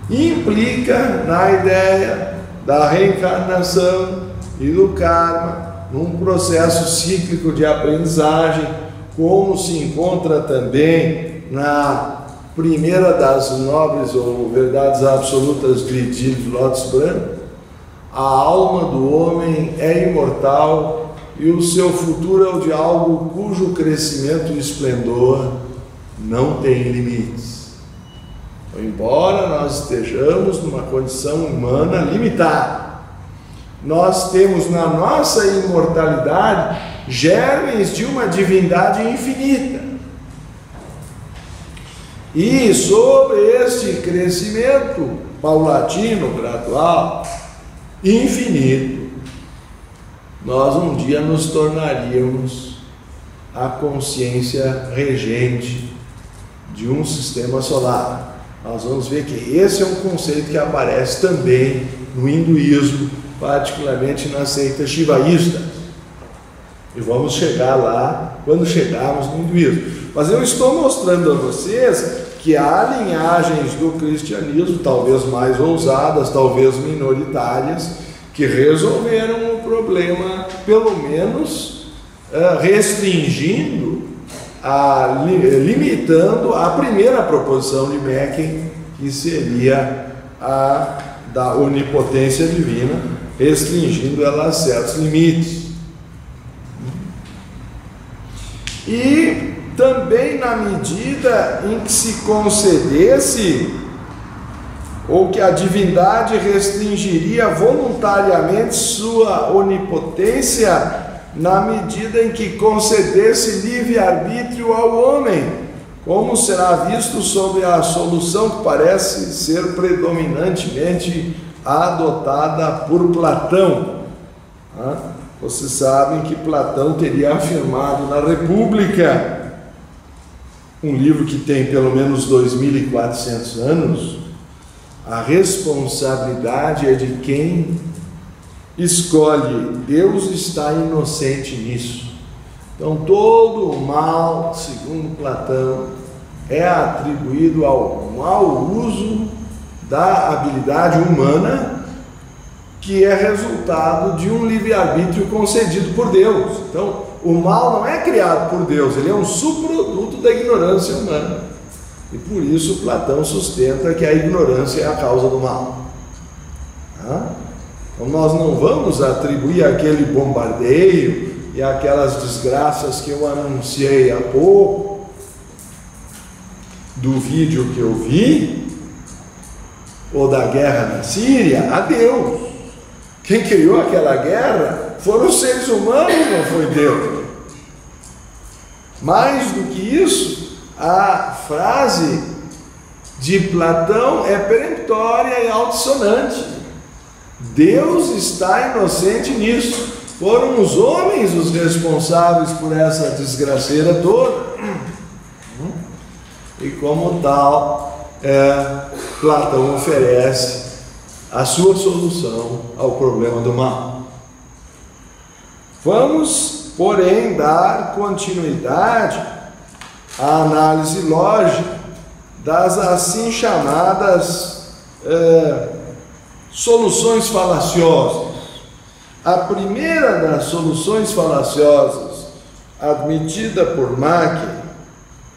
[SPEAKER 1] implica na ideia da reencarnação e do karma, num processo cíclico de aprendizagem, como se encontra também na primeira das nobres ou verdades absolutas de Gilles Lotz-Brand: a alma do homem é imortal e o seu futuro é o de algo cujo crescimento e esplendor não tem limites. Então, embora nós estejamos numa condição humana limitada, nós temos na nossa imortalidade germes de uma divindade infinita. E sobre este crescimento paulatino, gradual, infinito, nós um dia nos tornaríamos a consciência regente de um sistema solar. Nós vamos ver que esse é um conceito que aparece também no hinduísmo, particularmente na seita shivaísta. E vamos chegar lá quando chegarmos no hinduísmo. Mas eu estou mostrando a vocês que há linhagens do cristianismo, talvez mais ousadas, talvez minoritárias, que resolveram o problema, pelo menos restringindo, limitando a primeira proposição de Becken, que seria a da onipotência divina, restringindo ela a certos limites. E também na medida em que se concedesse, ou que a divindade restringiria voluntariamente sua onipotência, na medida em que concedesse livre-arbítrio ao homem, como será visto sobre a solução que parece ser predominantemente adotada por Platão. Vocês sabem que Platão teria afirmado na República, um livro que tem pelo menos 2.400 anos, a responsabilidade é de quem escolhe. Deus está inocente nisso. Então todo o mal, segundo Platão, é atribuído ao mau uso da habilidade humana, que é resultado de um livre-arbítrio concedido por Deus. Então o mal não é criado por Deus, ele é um subproduto da ignorância humana. E por isso Platão sustenta que a ignorância é a causa do mal. Então nós não vamos atribuir aquele bombardeio e aquelas desgraças que eu anunciei há pouco, do vídeo que eu vi, ou da guerra na Síria, a Deus. Quem criou aquela guerra foram os seres humanos, não foi Deus. Mais do que isso, a frase de Platão é peremptória e altissonante. Deus está inocente nisso. Foram os homens os responsáveis por essa desgraceira toda. E como tal, Platão oferece a sua solução ao problema do mal. Vamos, porém, dar continuidade à análise lógica das assim chamadas soluções falaciosas. A primeira das soluções falaciosas admitida por Mach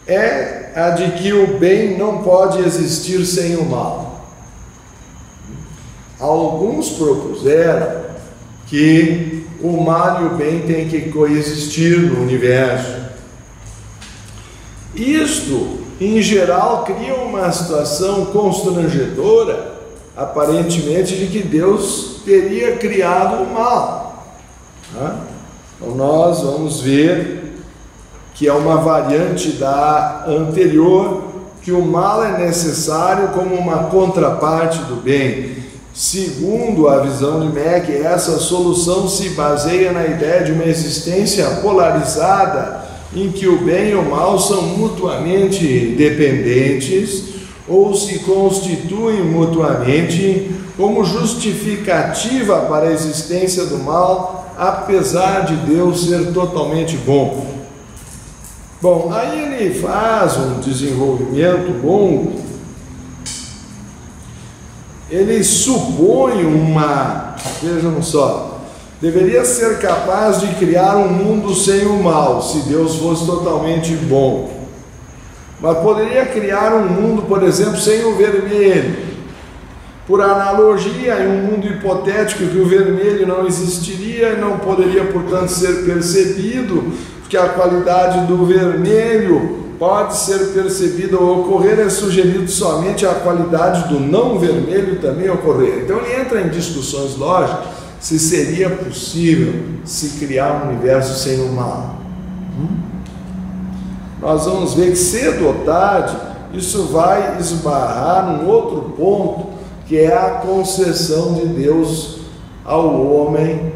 [SPEAKER 1] é a de que o bem não pode existir sem o mal. Alguns propuseram que o mal e o bem têm que coexistir no universo. Isto, em geral, cria uma situação constrangedora, aparentemente, de que Deus teria criado o mal. Então nós vamos ver que é uma variante da anterior, que o mal é necessário como uma contraparte do bem. Segundo a visão de Mach, essa solução se baseia na ideia de uma existência polarizada, em que o bem e o mal são mutuamente dependentes ou se constituem mutuamente como justificativa para a existência do mal, apesar de Deus ser totalmente bom. Bom, aí ele faz um desenvolvimento longo. Ele supõe vejam só, deveria ser capaz de criar um mundo sem o mal, se Deus fosse totalmente bom. Mas poderia criar um mundo, por exemplo, sem o vermelho. Por analogia, em um mundo hipotético que o vermelho não existiria e não poderia, portanto, ser percebido, porque a qualidade do vermelho pode ser percebida ou ocorrer, é sugerido somente a qualidade do não vermelho também ocorrer. Então ele entra em discussões lógicas se seria possível se criar um universo sem o mal. Nós vamos ver que cedo ou tarde isso vai esbarrar num outro ponto, que é a concessão de Deus ao homem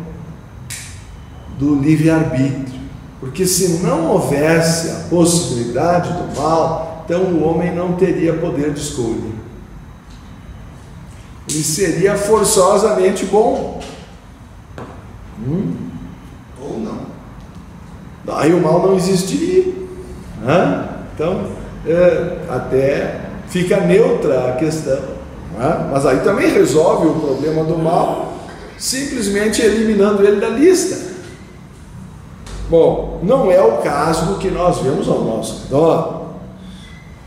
[SPEAKER 1] do livre-arbítrio. Porque se não houvesse a possibilidade do mal, então o homem não teria poder de escolha. Ele seria forçosamente bom. Ou não. Aí o mal não existiria. Então, até fica neutra a questão. Mas aí também resolve o problema do mal, simplesmente eliminando ele da lista. Bom, não é o caso do que nós vemos ao nosso redor.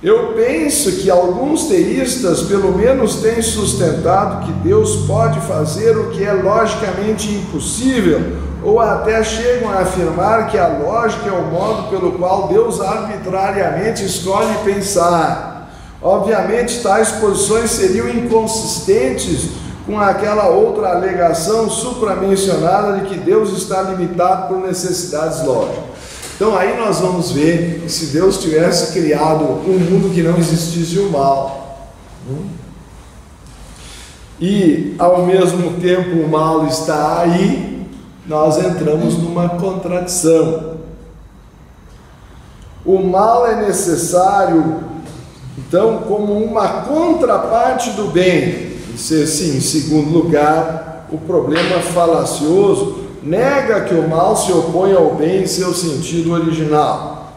[SPEAKER 1] Eu penso que alguns teístas, pelo menos, têm sustentado que Deus pode fazer o que é logicamente impossível, ou até chegam a afirmar que a lógica é o modo pelo qual Deus arbitrariamente escolhe pensar. Obviamente, tais posições seriam inconsistentes com aquela outra alegação supramencionada de que Deus está limitado por necessidades lógicas. Então aí nós vamos ver que se Deus tivesse criado um mundo que não existisse o mal, e ao mesmo tempo o mal está aí, nós entramos numa contradição. O mal é necessário, então, como uma contraparte do bem. Sim, em segundo lugar, o problema falacioso nega que o mal se opõe ao bem em seu sentido original.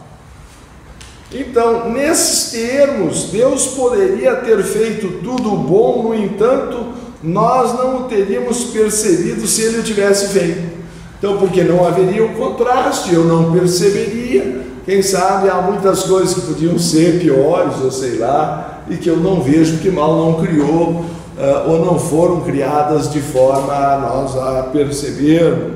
[SPEAKER 1] Então, nesses termos, Deus poderia ter feito tudo bom, no entanto, nós não o teríamos percebido se ele o tivesse feito. Então, porque não haveria o contraste, eu não perceberia. Quem sabe há muitas coisas que podiam ser piores, ou sei lá, e que eu não vejo porque mal não criou, ou não foram criadas de forma a nós a perceber.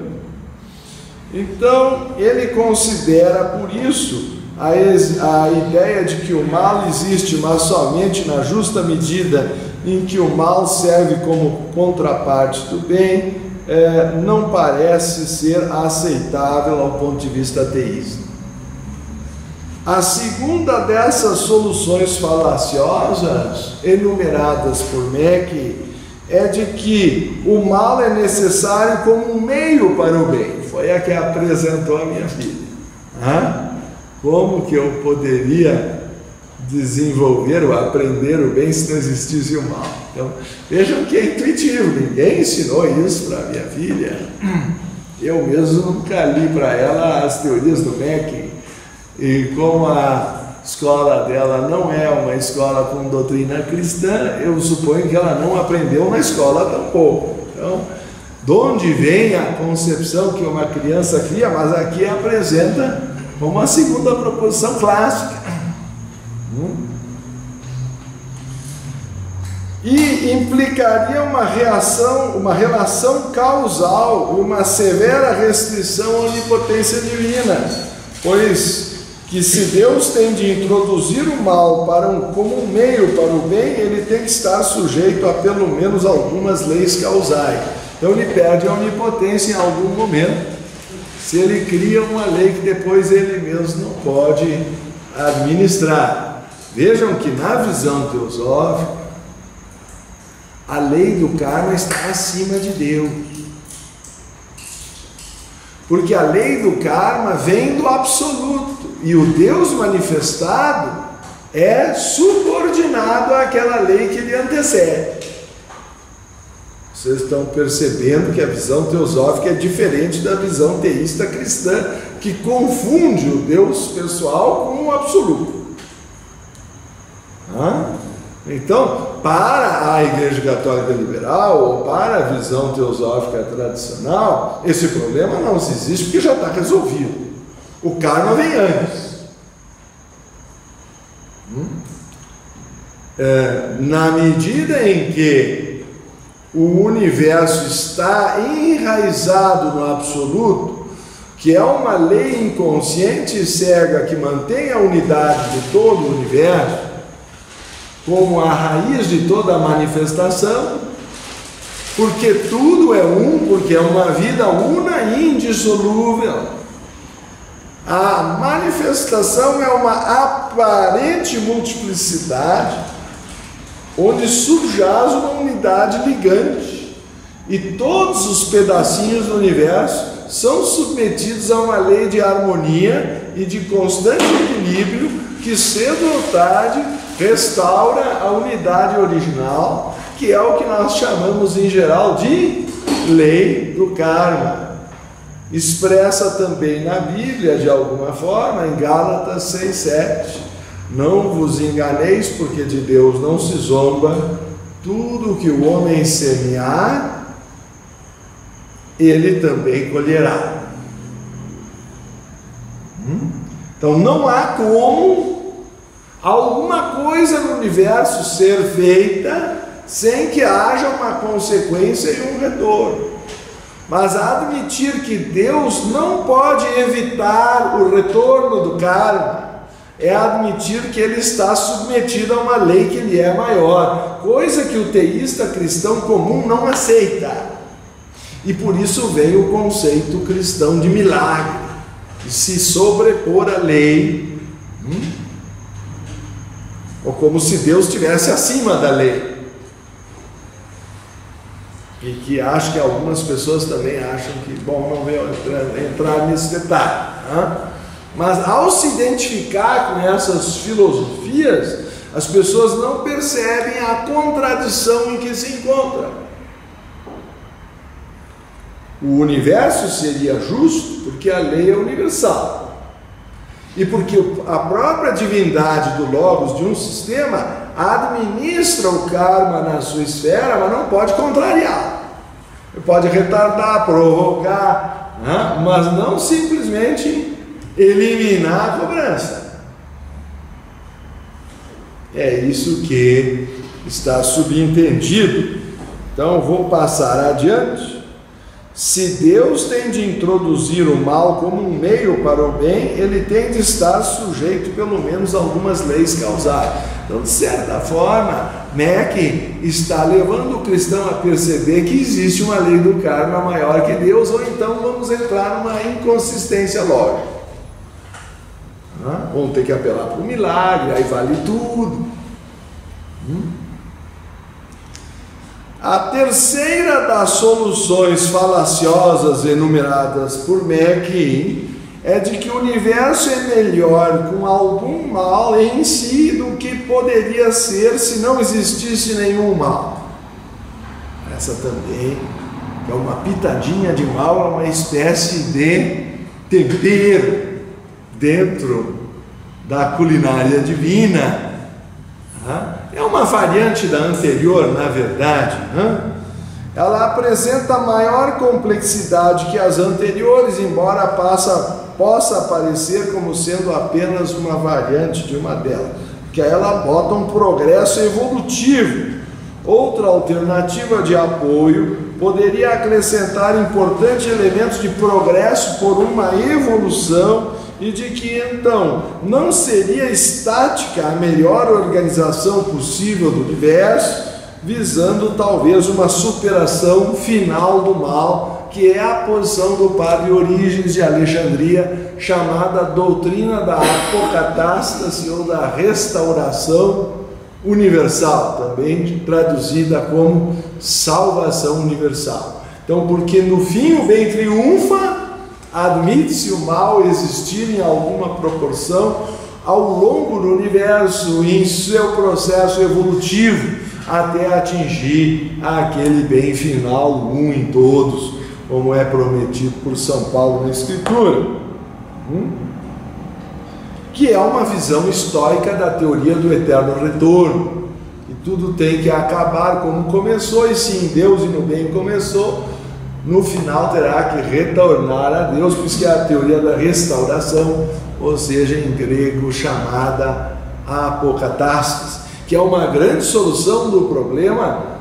[SPEAKER 1] Então, ele considera por isso a ideia de que o mal existe, mas somente na justa medida em que o mal serve como contraparte do bem, não parece ser aceitável ao ponto de vista ateísta. A segunda dessas soluções falaciosas, enumeradas por Mech, é de que o mal é necessário como um meio para o bem. Foi a que apresentou a minha filha. Como que eu poderia desenvolver ou aprender o bem se não existisse o mal? Então, vejam que é intuitivo, ninguém ensinou isso para a minha filha. Eu mesmo nunca li para ela as teorias do Mech. E como a escola dela não é uma escola com doutrina cristã, eu suponho que ela não aprendeu na escola tampouco. Então, de onde vem a concepção que uma criança cria, mas aqui apresenta como a segunda proposição clássica. E implicaria uma relação causal, uma severa restrição à onipotência divina, pois que se Deus tem de introduzir o mal como um meio para o bem, ele tem que estar sujeito a pelo menos algumas leis causais. Então ele perde a onipotência em algum momento, se ele cria uma lei que depois ele mesmo não pode administrar. Vejam que na visão teosófica, a lei do karma está acima de Deus. Porque a lei do karma vem do absoluto. E o Deus manifestado é subordinado àquela lei que lhe antecede. Vocês estão percebendo que a visão teosófica é diferente da visão teísta cristã, que confunde o Deus pessoal com o absoluto. Então, para a Igreja Católica Liberal, ou para a visão teosófica tradicional, esse problema não existe porque já está resolvido. O karma vem antes. Na medida em que o universo está enraizado no absoluto, que é uma lei inconsciente e cega que mantém a unidade de todo o universo, como a raiz de toda a manifestação, porque tudo é um, porque é uma vida una e indissolúvel. A manifestação é uma aparente multiplicidade, onde subjaz uma unidade ligante, e todos os pedacinhos do universo são submetidos a uma lei de harmonia e de constante equilíbrio que cedo ou tarde restaura a unidade original, que é o que nós chamamos em geral de lei do karma. Expressa também na Bíblia, de alguma forma, em Gálatas 6:7. Não vos enganeis, porque de Deus não se zomba. Tudo que o homem semear, ele também colherá. Então não há como alguma coisa no universo ser feita sem que haja uma consequência e um retorno. Mas admitir que Deus não pode evitar o retorno do karma é admitir que ele está submetido a uma lei que lhe é maior, coisa que o teísta cristão comum não aceita. E por isso vem o conceito cristão de milagre, de se sobrepor à lei, ou como se Deus estivesse acima da lei. E que acho que algumas pessoas também acham que, bom, não vou entrar nesse detalhe. Mas ao se identificar com essas filosofias, as pessoas não percebem a contradição em que se encontram. O universo seria justo porque a lei é universal. E porque a própria divindade do Logos de um sistema administra o karma na sua esfera, mas não pode contrariar. pode retardar, provocar, né? Mas não simplesmente eliminar a cobrança. É isso que está subentendido. Então vou passar adiante. Se Deus tem de introduzir o mal como um meio para o bem, ele tem de estar sujeito pelo menos a algumas leis causais. Então, de certa forma, Mack está levando o cristão a perceber que existe uma lei do karma maior que Deus, ou então vamos entrar numa inconsistência lógica. Vamos ter que apelar para o milagre, aí vale tudo. A terceira das soluções falaciosas enumeradas por Mack é de que o universo é melhor com algum mal em si do que poderia ser se não existisse nenhum mal. Essa também é uma pitadinha de mal, é uma espécie de tempero dentro da culinária divina. É uma variante da anterior, na verdade. Ela apresenta maior complexidade que as anteriores, embora possa aparecer como sendo apenas uma variante de uma delas, porque ela bota um progresso evolutivo. Outra alternativa de apoio poderia acrescentar importantes elementos de progresso por uma evolução, e de que então não seria estática a melhor organização possível do universo, visando talvez uma superação final do mal, que é a posição do padre Orígenes de Alexandria, chamada doutrina da apocatástase ou da restauração universal, também traduzida como salvação universal. Então, porque no fim o bem triunfa, admite-se o mal existir em alguma proporção ao longo do universo, em seu processo evolutivo, até atingir aquele bem final, um em todos, como é prometido por São Paulo na Escritura. Que é uma visão estoica da teoria do eterno retorno, que tudo tem que acabar como começou, e se em Deus e no bem começou, no final terá que retornar a Deus, por isso que é a teoria da restauração, ou seja, em grego chamada apocatástase, que é uma grande solução do problema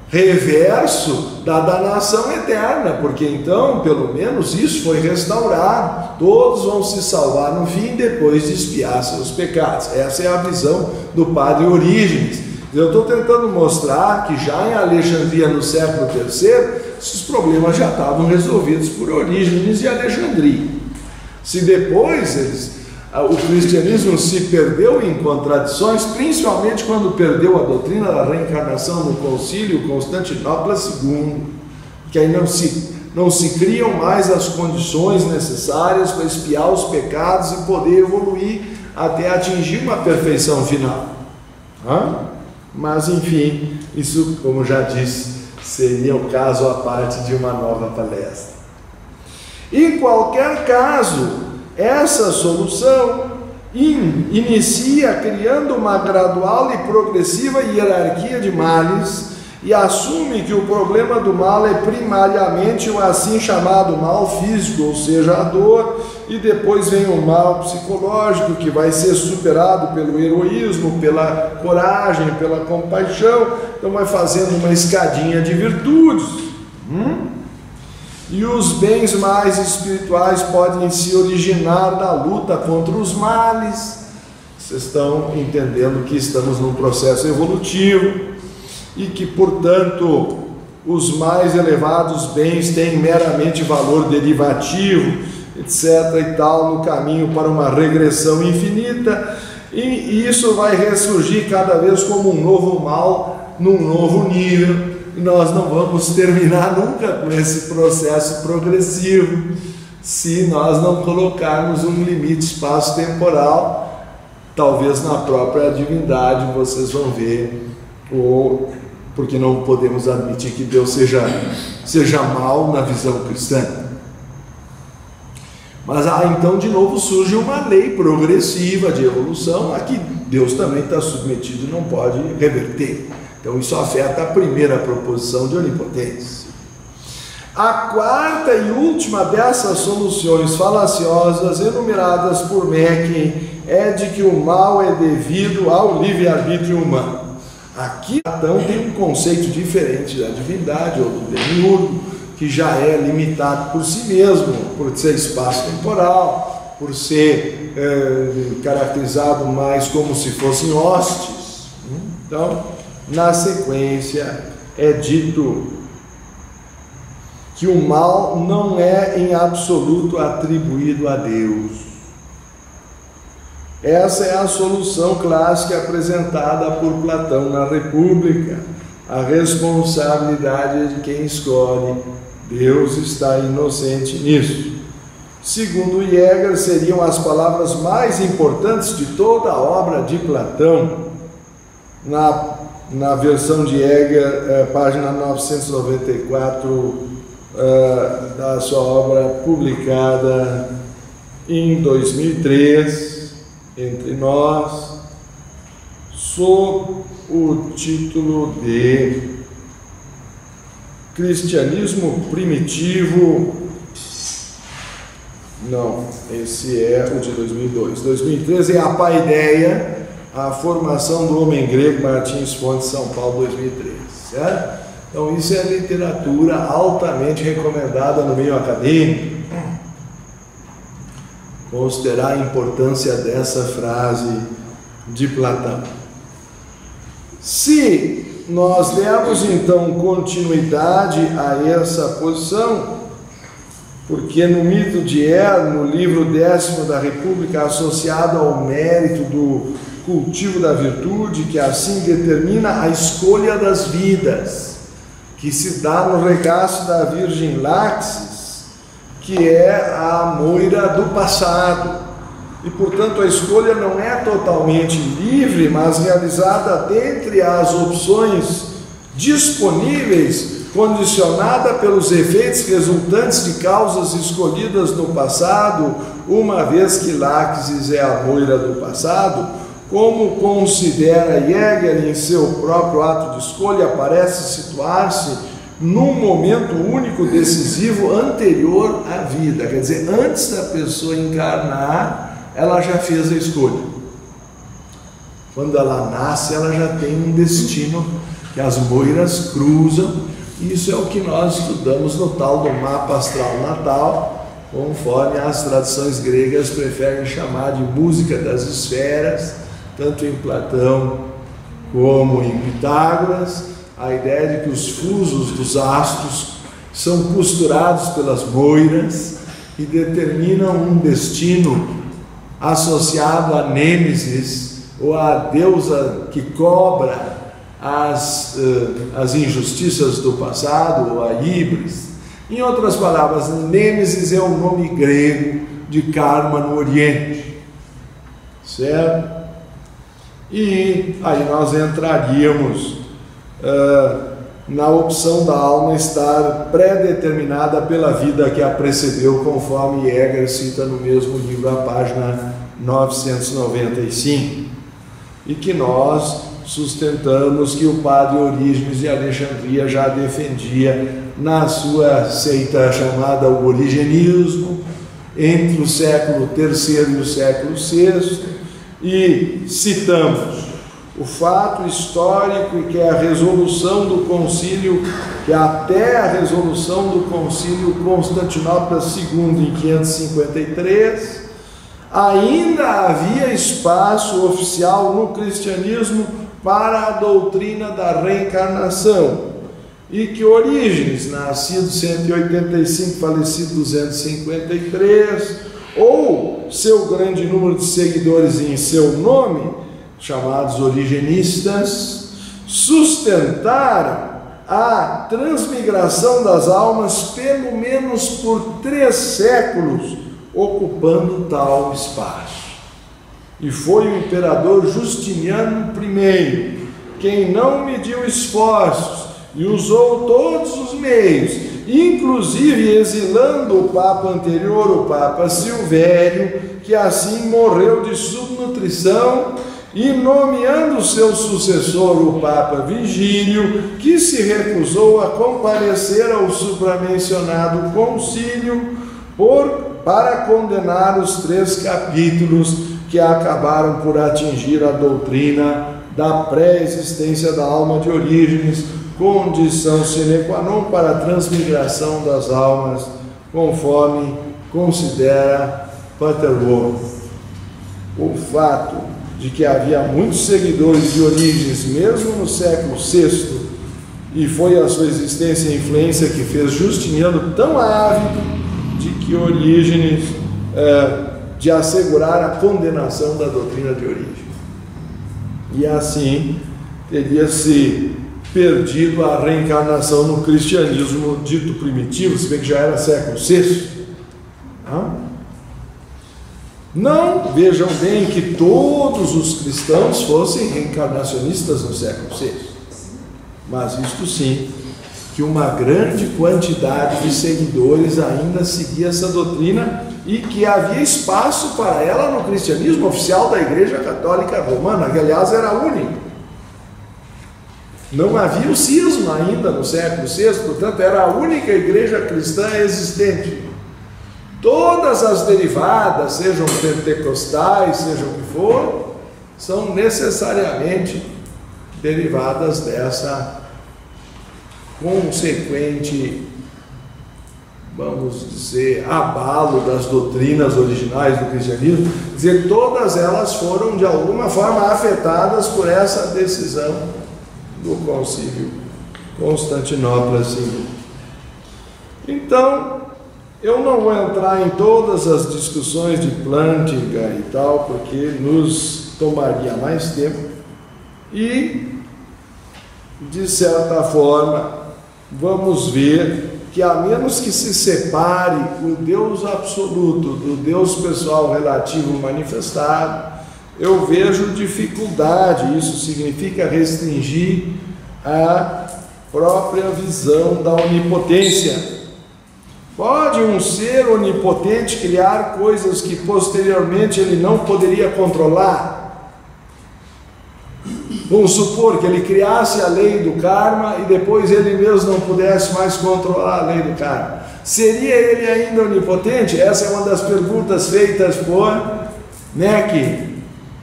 [SPEAKER 1] reverso da danação eterna, porque então, pelo menos, isso foi restaurado, todos vão se salvar no fim, depois de expiar seus pecados. Essa é a visão do padre Orígenes. Eu estou tentando mostrar que já em Alexandria, no século III, esses problemas já estavam resolvidos por Orígenes de Alexandria. Se depois o cristianismo se perdeu em contradições, principalmente quando perdeu a doutrina da reencarnação no concílio Constantinopla II, que aí não se criam mais as condições necessárias para expiar os pecados e poder evoluir até atingir uma perfeição final. Mas enfim, isso, como já disse, seria o caso à parte de uma nova palestra. Em qualquer caso, essa solução inicia criando uma gradual e progressiva hierarquia de males e assume que o problema do mal é primariamente o assim chamado mal físico, ou seja, a dor, e depois vem o mal psicológico, que vai ser superado pelo heroísmo, pela coragem, pela compaixão. Então vai fazendo uma escadinha de virtudes. E os bens mais espirituais podem se originar da luta contra os males. Vocês estão entendendo que estamos num processo evolutivo e que, portanto, os mais elevados bens têm meramente valor derivativo, etc. e tal, no caminho para uma regressão infinita, e isso vai ressurgir cada vez como um novo mal, num novo nível, e nós não vamos terminar nunca com esse processo progressivo, se nós não colocarmos um limite espaço-temporal. Talvez na própria divindade vocês vão ver, porque não podemos admitir que Deus seja mal na visão cristã. Mas então de novo surge uma lei progressiva de evolução, a que Deus também está submetido e não pode reverter. Então isso afeta a primeira proposição de onipotência. A quarta e última dessas soluções falaciosas enumeradas por Mecken é de que o mal é devido ao livre-arbítrio humano. Aqui, Platão tem um conceito diferente da divindade ou do demiurgo, que já é limitado por si mesmo, por ser espaço-temporal, por ser caracterizado mais como se fossem hostes. Então, na sequência, é dito que o mal não é em absoluto atribuído a Deus. Essa é a solução clássica apresentada por Platão na República. A responsabilidade é de quem escolhe. Deus está inocente nisso. Segundo Jäger, seriam as palavras mais importantes de toda a obra de Platão. Na versão de Jäger, página 994, da sua obra publicada em 2003, Entre Nós, sob o título de Cristianismo Primitivo. Não, esse é o de 2002. 2013 é a Paideia, a formação do homem grego, Martins Fontes, São Paulo, 2013, certo? Então isso é literatura altamente recomendada no meio acadêmico. Considerar a importância dessa frase de Platão. Se nós dermos então continuidade a essa posição, porque no mito de Er, no livro 10º da República, associado ao mérito do cultivo da virtude, que assim determina a escolha das vidas, que se dá no regaço da Virgem Láxis, que é a moira do passado, e portanto a escolha não é totalmente livre, mas realizada dentre as opções disponíveis, condicionada pelos efeitos resultantes de causas escolhidas no passado, uma vez que Láxis é a moira do passado, como considera Jäger em seu próprio ato de escolha, parece situar-se num momento único decisivo anterior à vida, quer dizer, antes da pessoa encarnar, ela já fez a escolha. Quando ela nasce, ela já tem um destino que as moiras cruzam, e isso é o que nós estudamos no tal do mapa astral natal, conforme as tradições gregas preferem chamar de música das esferas, tanto em Platão como em Pitágoras. A ideia de que os fusos dos astros são costurados pelas moiras e determinam um destino associado a Nêmesis, ou a deusa que cobra as injustiças do passado, ou a Híbris. Em outras palavras, Nêmesis é o nome grego de karma no Oriente, certo? E aí nós entraríamos na opção da alma estar pré-determinada pela vida que a precedeu, conforme Jäger cita no mesmo livro, a página 995, e que nós sustentamos que o padre Orígenes de Alexandria já defendia na sua seita chamada o Origenismo, entre o século III e o século VI, e citamos o fato histórico que é a resolução do concílio, que até a resolução do concílio Constantinopla II em 553, ainda havia espaço oficial no cristianismo para a doutrina da reencarnação, e que Orígenes, nascido 185, falecido 253, ou seu grande número de seguidores em seu nome, chamados origenistas, sustentaram a transmigração das almas pelo menos por 3 séculos, ocupando tal espaço. E foi o imperador Justiniano I quem não mediu esforços e usou todos os meios, inclusive exilando o Papa anterior, o Papa Silvério, que assim morreu de subnutrição e nomeando seu sucessor, o Papa Vigílio, que se recusou a comparecer ao supramencionado concílio para condenar os 3 capítulos que acabaram por atingir a doutrina da pré-existência da alma de Orígenes, condição sine qua non para a transmigração das almas, conforme considera Paterborn. O fato de que havia muitos seguidores de Orígenes, mesmo no século VI, e foi a sua existência e influência que fez Justiniano tão ávido de que Orígenes, de assegurar a condenação da doutrina de Orígenes. E assim teria se perdido a reencarnação no cristianismo dito primitivo, se bem que já era século VI. Não vejam bem que todos os cristãos fossem reencarnacionistas no século VI, mas isto sim, que uma grande quantidade de seguidores ainda seguia essa doutrina e que havia espaço para ela no cristianismo oficial da Igreja Católica Romana, que aliás era único. Não havia o cisma ainda no século VI, portanto era a única igreja cristã existente. Todas as derivadas, sejam pentecostais, sejam o que for, são necessariamente derivadas dessa consequente, vamos dizer, abalo das doutrinas originais do cristianismo. Quer dizer, todas elas foram de alguma forma afetadas por essa decisão do concílio Constantinopla II. Então, eu não vou entrar em todas as discussões de Plantinga e tal, porque nos tomaria mais tempo e, de certa forma, vamos ver que a menos que se separe o Deus absoluto do Deus pessoal relativo manifestado, eu vejo dificuldade. Isso significa restringir a própria visão da onipotência. Pode um ser onipotente criar coisas que posteriormente ele não poderia controlar? Vamos supor que ele criasse a lei do karma e depois ele mesmo não pudesse mais controlar a lei do karma. Seria ele ainda onipotente? Essa é uma das perguntas feitas por Neck.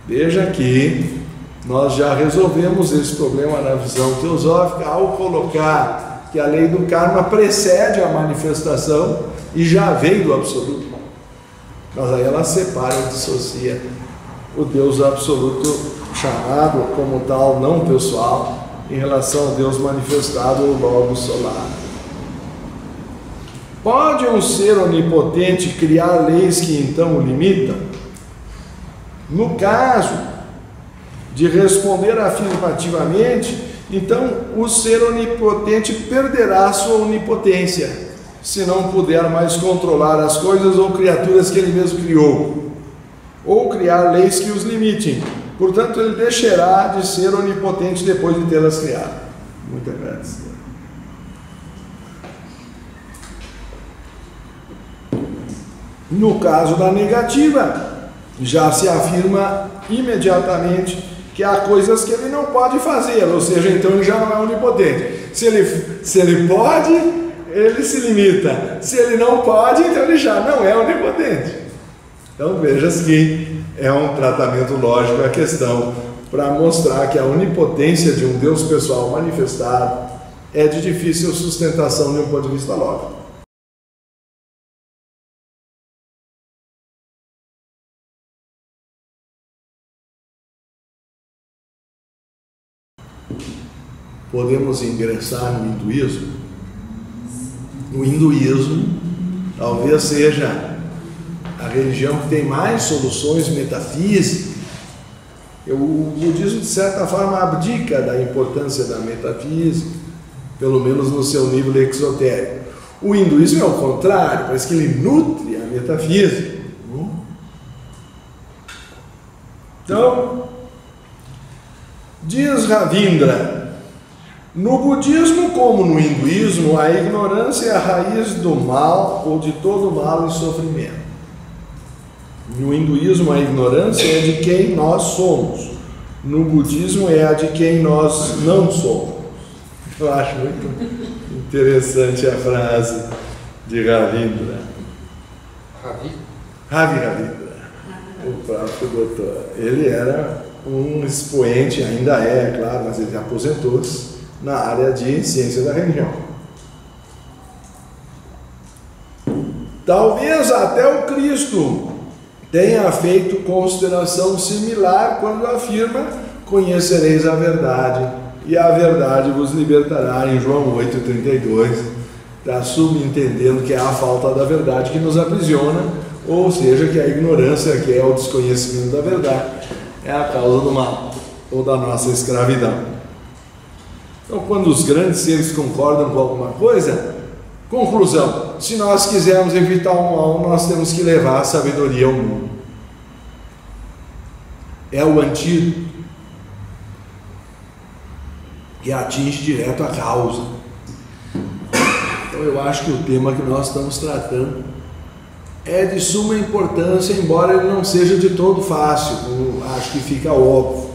[SPEAKER 1] Veja que nós já resolvemos esse problema na visão teosófica ao colocar que a lei do karma precede a manifestação e já vem do absoluto. Mas aí ela separa e dissocia o Deus absoluto, chamado como tal não pessoal, em relação ao Deus manifestado, o Logos solar. Pode um ser onipotente criar leis que então o limitam? No caso de responder afirmativamente, então o ser onipotente perderá sua onipotência, se não puder mais controlar as coisas ou criaturas que ele mesmo criou, ou criar leis que os limitem. Portanto, ele deixará de ser onipotente depois de tê-las criado. Muita graça. No caso da negativa, já se afirma imediatamente que há coisas que ele não pode fazer, ou seja, então ele já não é onipotente. Se ele pode, ele se limita. Se ele não pode, então ele já não é onipotente. Então veja-se que é um tratamento lógico a questão para mostrar que a onipotência de um Deus pessoal manifestado é de difícil sustentação de um ponto de vista lógico. Podemos ingressar no hinduísmo? O hinduísmo talvez seja a religião que tem mais soluções metafísicas. O budismo, de certa forma, abdica da importância da metafísica, pelo menos no seu nível exotérico. O hinduísmo é o contrário, parece que ele nutre a metafísica. Então, diz Ravindra, no budismo como no hinduísmo, a ignorância é a raiz do mal ou de todo mal e sofrimento. No hinduísmo, a ignorância é de quem nós somos. no budismo é a de quem nós não somos. Eu acho muito interessante a frase de Ravindra. Ravi Ravindra, o próprio doutor. Ele era um expoente, ainda é claro, mas ele aposentou-se na área de ciência da religião. Talvez até o Cristo tenha feito consideração similar quando afirma: conhecereis a verdade e a verdade vos libertará, em João 8,32, está subentendendo que é a falta da verdade que nos aprisiona, ou seja, que a ignorância, que é o desconhecimento da verdade, é a causa do mal ou da nossa escravidão. Então, quando os grandes seres concordam com alguma coisa, conclusão: se nós quisermos evitar o mal, nós temos que levar a sabedoria ao mundo. É o antídoto que atinge direto a causa. Então eu acho que o tema que nós estamos tratando é de suma importância, embora ele não seja de todo fácil, como acho que fica óbvio.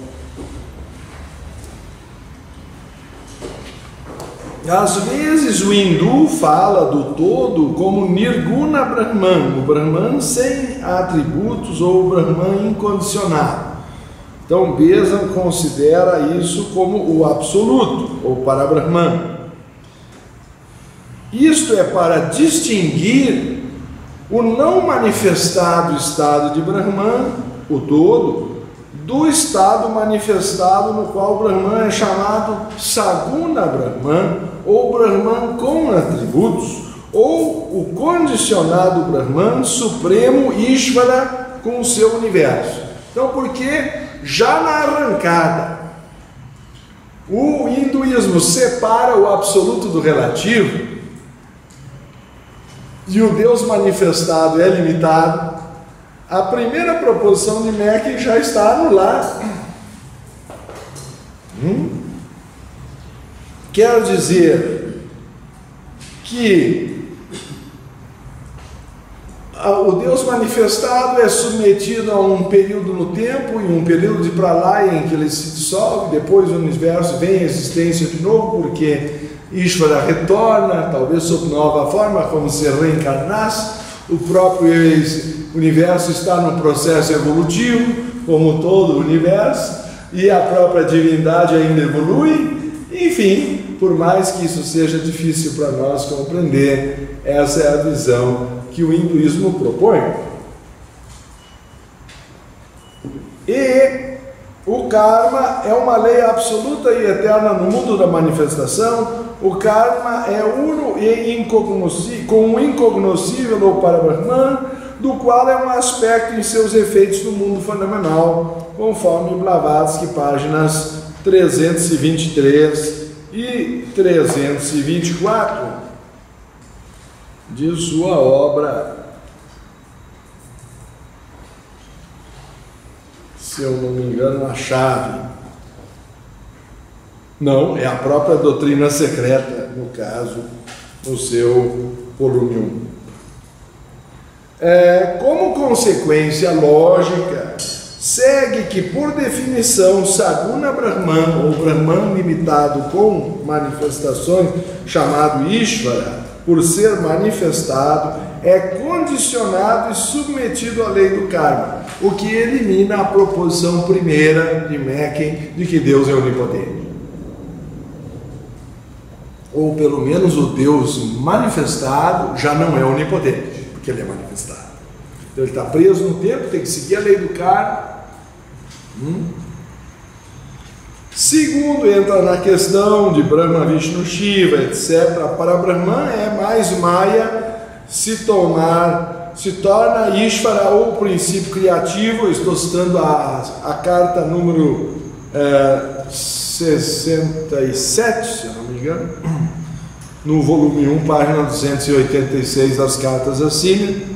[SPEAKER 1] Às vezes o hindu fala do todo como Nirguna Brahman, o Brahman sem atributos ou o Brahman incondicionado. Então Beza considera isso como o absoluto, ou para Brahman. Isto é para distinguir o não manifestado estado de Brahman, o todo, do estado manifestado no qual o Brahman é chamado Saguna Brahman, ou Brahman com atributos, ou o condicionado Brahman supremo Ishvara com o seu universo. Então, porque já na arrancada o hinduísmo separa o absoluto do relativo e o Deus manifestado é limitado, a primeira proposição de Mecken já está anulada. Quer dizer que o Deus manifestado é submetido a um período no tempo e um período de pralaya em que ele se dissolve, depois o universo vem à existência de novo, porque Ishvara retorna, talvez sob nova forma, como se reencarnasse. O próprio universo está num processo evolutivo, como todo o universo, e a própria divindade ainda evolui. Enfim, por mais que isso seja difícil para nós compreender, essa é a visão que o hinduísmo propõe. E o karma é uma lei absoluta e eterna no mundo da manifestação. O karma é uno e incognoscível ou para Brahman, do qual é um aspecto em seus efeitos no mundo fenomenal, conforme Blavatsky, páginas 323 e 324 de sua obra, se eu não me engano, a chave. Não, é a própria doutrina secreta, no caso, no seu volume 1. Como consequência lógica, segue que, por definição, Saguna Brahman, ou Brahman limitado com manifestações, chamado Ishvara, por ser manifestado, é condicionado e submetido à lei do karma, o que elimina a proposição primeira de Mecken de que Deus é onipotente. Ou pelo menos o Deus manifestado já não é onipotente, porque ele é manifestado. Então ele está preso no tempo, tem que seguir a lei do karma. Segundo, entra na questão de Brahma, Vishnu, Shiva, etc. Para Brahman é mais Maya se torna Ishvara, ou princípio criativo. Eu estou citando a carta número 67, se eu não me engano, no volume 1, página 286 das cartas acima.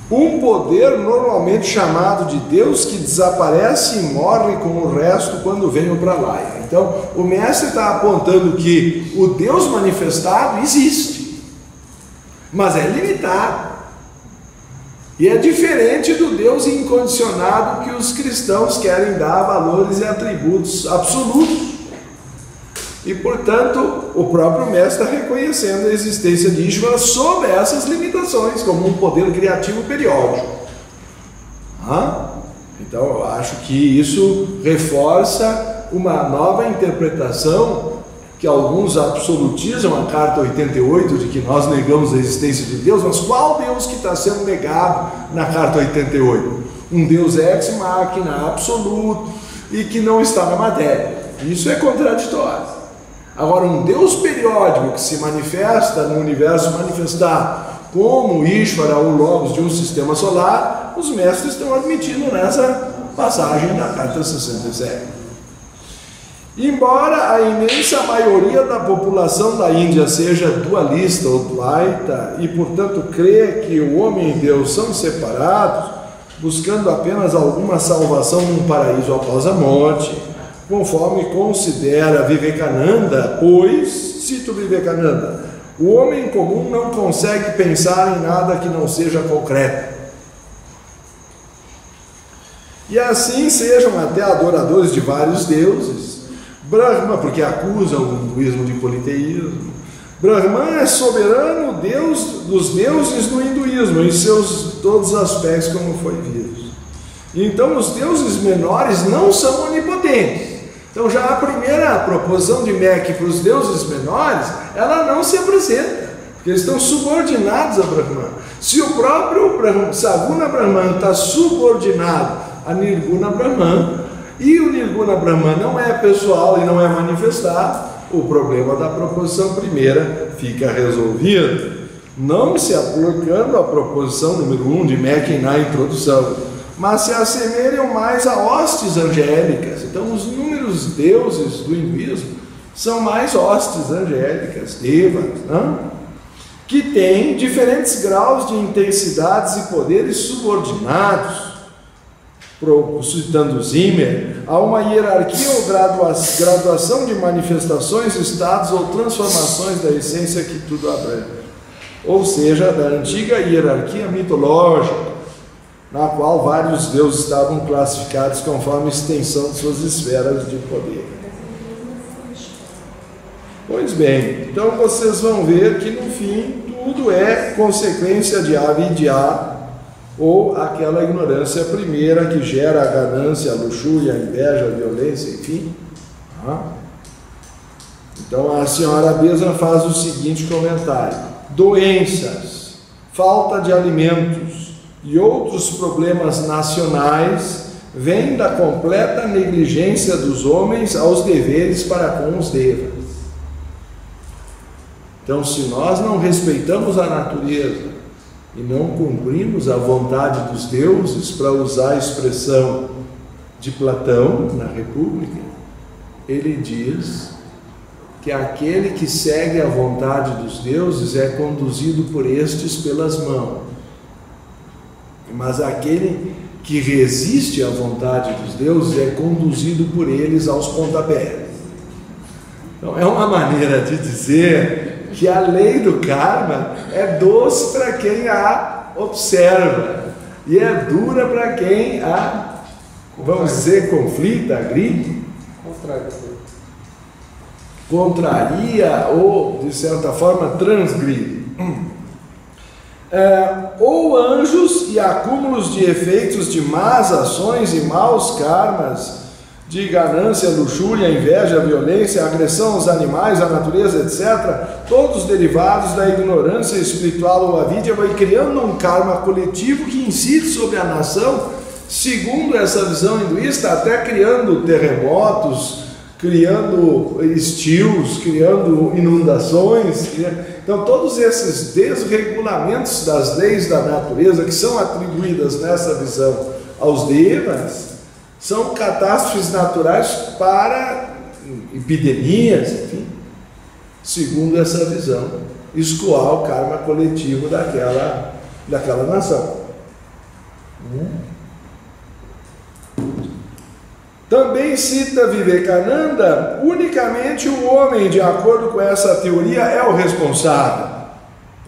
[SPEAKER 1] Um poder normalmente chamado de Deus que desaparece e morre com o resto quando vem o pralaya. Então, o mestre está apontando que o Deus manifestado existe, mas é limitado. E é diferente do Deus incondicionado que os cristãos querem dar valores e atributos absolutos. E, portanto, o próprio mestre está reconhecendo a existência de Ishvara sob essas limitações, como um poder criativo periódico. Então, eu acho que isso reforça uma nova interpretação que alguns absolutizam a carta 88, de que nós negamos a existência de Deus. Mas qual Deus que está sendo negado na carta 88? Um Deus ex machina, absoluto, e que não está na matéria. Isso é contraditório. Agora, um Deus periódico que se manifesta no universo manifestado como Ishvara ou Logos de um sistema solar, os mestres estão admitindo nessa passagem da carta 67. Embora a imensa maioria da população da Índia seja dualista ou dvaita e, portanto, crê que o homem e Deus são separados, buscando apenas alguma salvação num paraíso após a morte, conforme considera Vivekananda, pois, cito Vivekananda, o homem comum não consegue pensar em nada que não seja concreto. E assim sejam até adoradores de vários deuses. Brahma, porque acusam o hinduísmo de politeísmo. Brahman é soberano Deus dos deuses no hinduísmo, em todos os aspectos, como foi visto. Então, os deuses menores não são onipotentes. Então, já a primeira proposição de Mech para os deuses menores, ela não se apresenta, porque eles estão subordinados a Brahman. Se o próprio Saguna Brahman está subordinado a Nirguna Brahman, e o Nirguna Brahman não é pessoal e não é manifestado, o problema da proposição primeira fica resolvido, não se aplicando à proposição número 1 de Mech na introdução, mas se assemelham mais a hostes angélicas. Então, os inúmeros deuses do hinduísmo são mais hostes angélicas, devas, que têm diferentes graus de intensidades e poderes subordinados. Citando Zimmer, há uma hierarquia ou graduação de manifestações, estados ou transformações da essência que tudo abrange, ou seja, da antiga hierarquia mitológica, na qual vários deuses estavam classificados conforme a extensão de suas esferas de poder. Pois bem, então vocês vão ver que no fim tudo é consequência de avidya, ou aquela ignorância primeira que gera a ganância, a luxúria, a inveja, a violência, enfim. Então a senhora Besa faz o seguinte comentário: doenças, falta de alimentos e outros problemas nacionais vêm da completa negligência dos homens aos deveres para com os devas. Então, se nós não respeitamos a natureza e não cumprimos a vontade dos deuses, para usar a expressão de Platão na República, ele diz que aquele que segue a vontade dos deuses é conduzido por estes pelas mãos, mas aquele que resiste à vontade dos deuses é conduzido por eles aos pontapés. Então, é uma maneira de dizer que a lei do karma é doce para quem a observa e é dura para quem a, vamos dizer, conflita, agride, contraria ou, de certa forma, transgride. Ou anjos e acúmulos de efeitos de más ações e maus karmas, de ganância, luxúria, inveja, violência, agressão aos animais, à natureza, etc., todos derivados da ignorância espiritual ou avidya, vai criando um karma coletivo que incide sobre a nação, segundo essa visão hinduísta, até criando terremotos, criando estios, criando inundações. Então, todos esses desregulamentos das leis da natureza que são atribuídas nessa visão aos devas são catástrofes naturais para epidemias, enfim, segundo essa visão, escoar o karma coletivo daquela nação. Também cita Vivekananda, unicamente o homem, de acordo com essa teoria, é o responsável.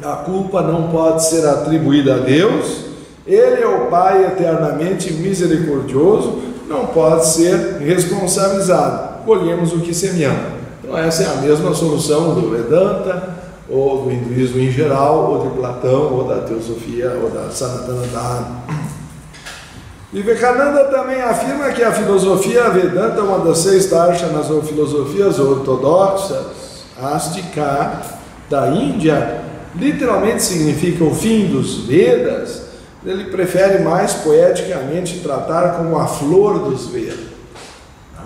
[SPEAKER 1] A culpa não pode ser atribuída a Deus, Ele é o Pai eternamente misericordioso, não pode ser responsabilizado. Colhemos o que semeamos. Então essa é a mesma solução do Vedanta, ou do hinduísmo em geral, ou de Platão, ou da teosofia, ou da Sanatana Dharma. Vivekananda também afirma que a filosofia Vedanta, uma das 6 darshanas ou filosofias ortodoxas, Astika, da Índia, literalmente significa o fim dos Vedas. Ele prefere mais poeticamente tratar como a flor dos Vedas.